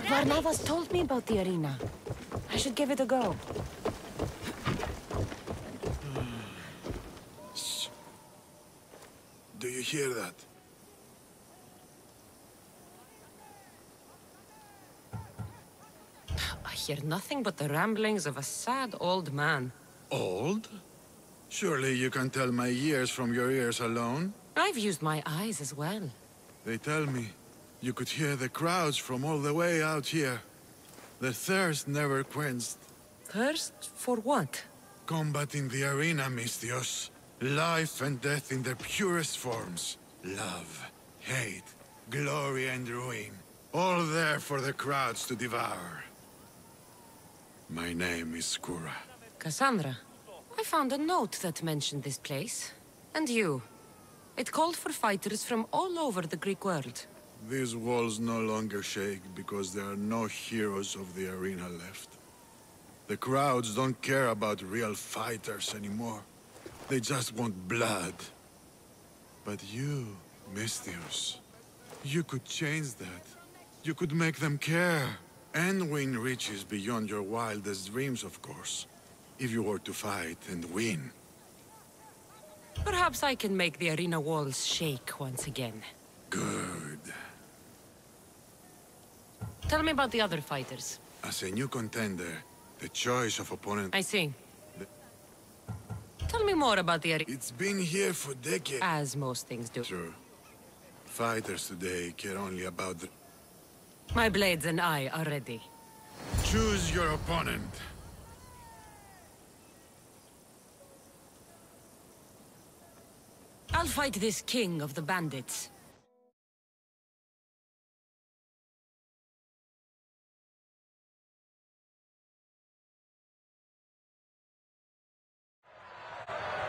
Varnavas told me about the arena. I should give it a go. Do you hear that? A hear nothing but the ramblings of a sad old man. Old? Surely you can tell my years from your ears alone? I've used my eyes as well. They tell me you could hear the crowds from all the way out here. The thirst never quenched. Thirst for what? Combat in the arena, Misthios. Life and death in their purest forms. Love, hate, glory and ruin. All there for the crowds to devour. My name is Skura. Cassandra, I found a note that mentioned this place. And you. It called for fighters from all over the Greek world. These walls no longer shake because there are no heroes of the arena left. The crowds don't care about real fighters anymore. They just want blood. But you, Misthios, you could change that. You could make them care. And win riches beyond your wildest dreams, of course. If you were to fight and win. Perhaps I can make the arena walls shake once again. Good. Tell me about the other fighters. As a new contender, the choice of opponent... I see. Tell me more about the arena. It's been here for decades. As most things do. True. Fighters today care only about the... My blades and I are ready. Choose your opponent. I'll fight this king of the bandits.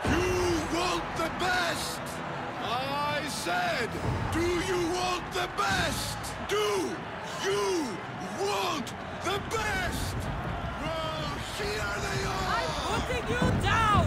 You want the best! I said, do you want the best? Do you want the best? Well, here they are! I'm putting you down!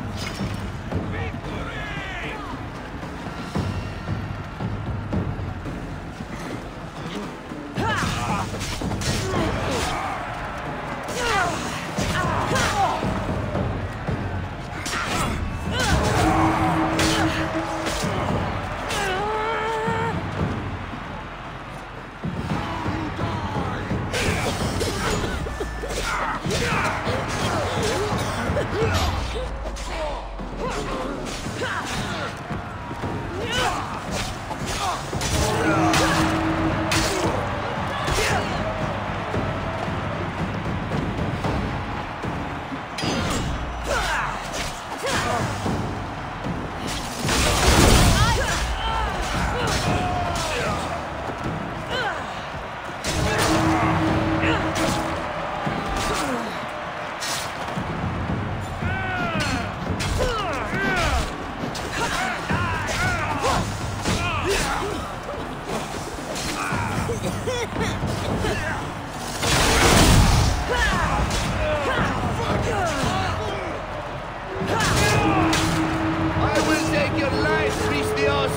I will take your life, Christios!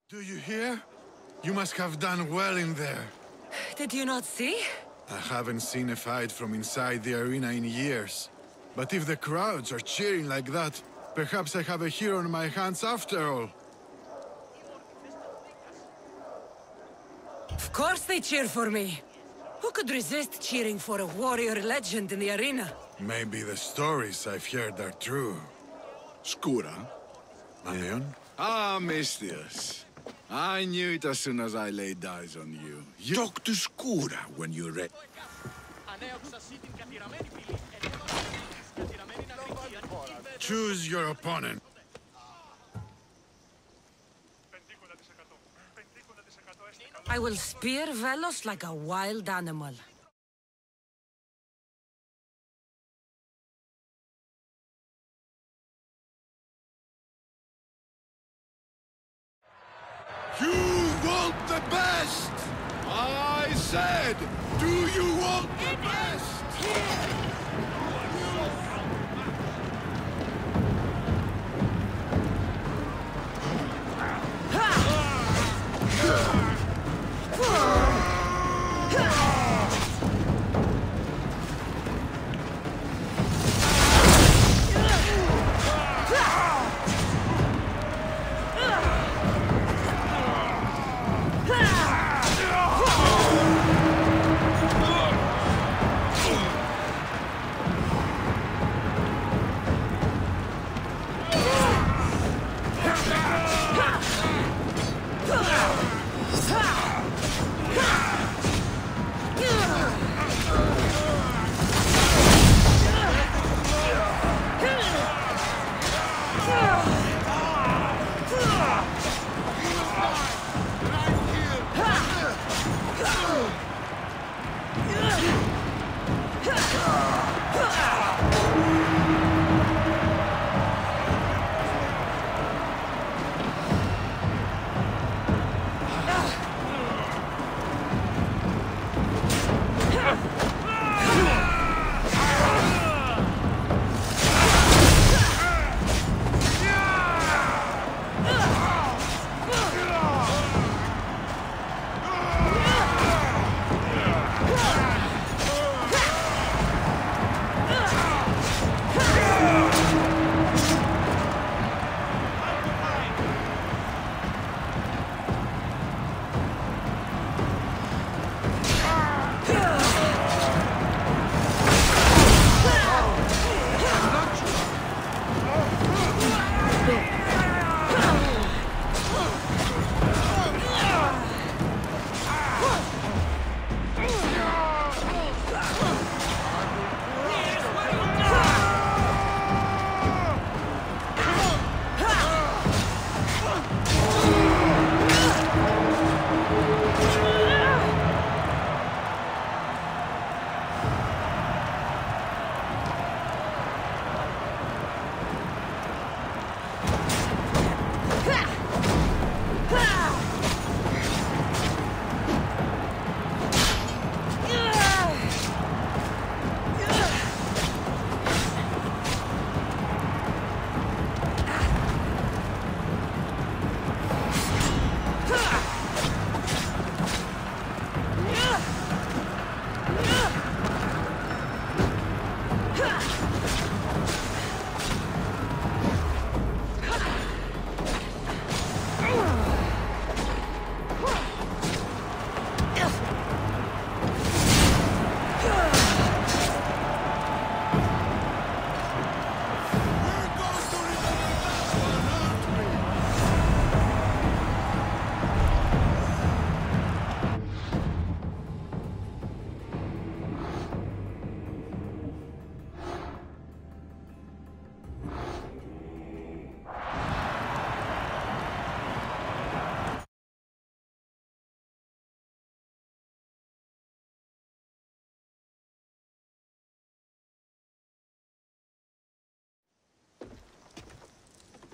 Do you hear? You must have done well in there. Did you not see? I haven't seen a fight from inside the arena in years. But if the crowds are cheering like that, perhaps I have a hero on my hands after all. Of course they cheer for me. Who could resist cheering for a warrior legend in the arena? Maybe the stories I've heard are true. Skura? Leon? Ah, Mistius. I knew it as soon as I laid eyes on you. You talk to Skura when you're ready. Choose your opponent. I will spear Velos like a wild animal. You want the best! I said, do you want the best?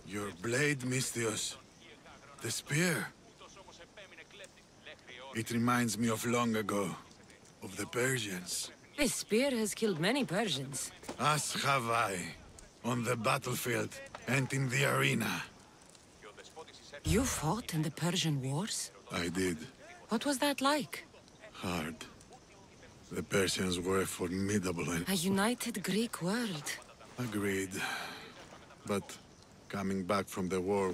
Your blade, Mistios. The spear. It reminds me of long ago, of the Persians. This spear has killed many Persians. As have I, on the battlefield and in the arena. You fought in the Persian wars? I did. What was that like? Hard. The Persians were formidable and... A united Greek world. Agreed. But coming back from the war...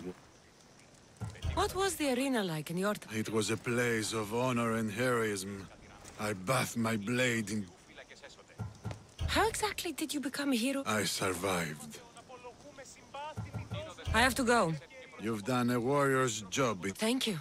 What was the arena like in your time? It was a place of honor and heroism. I bathed my blade in... How exactly did you become a hero? I survived. I have to go. You've done a warrior's job. Thank you.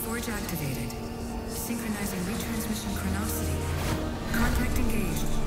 Forge activated. Synchronizing retransmission chronicity. Contact engaged.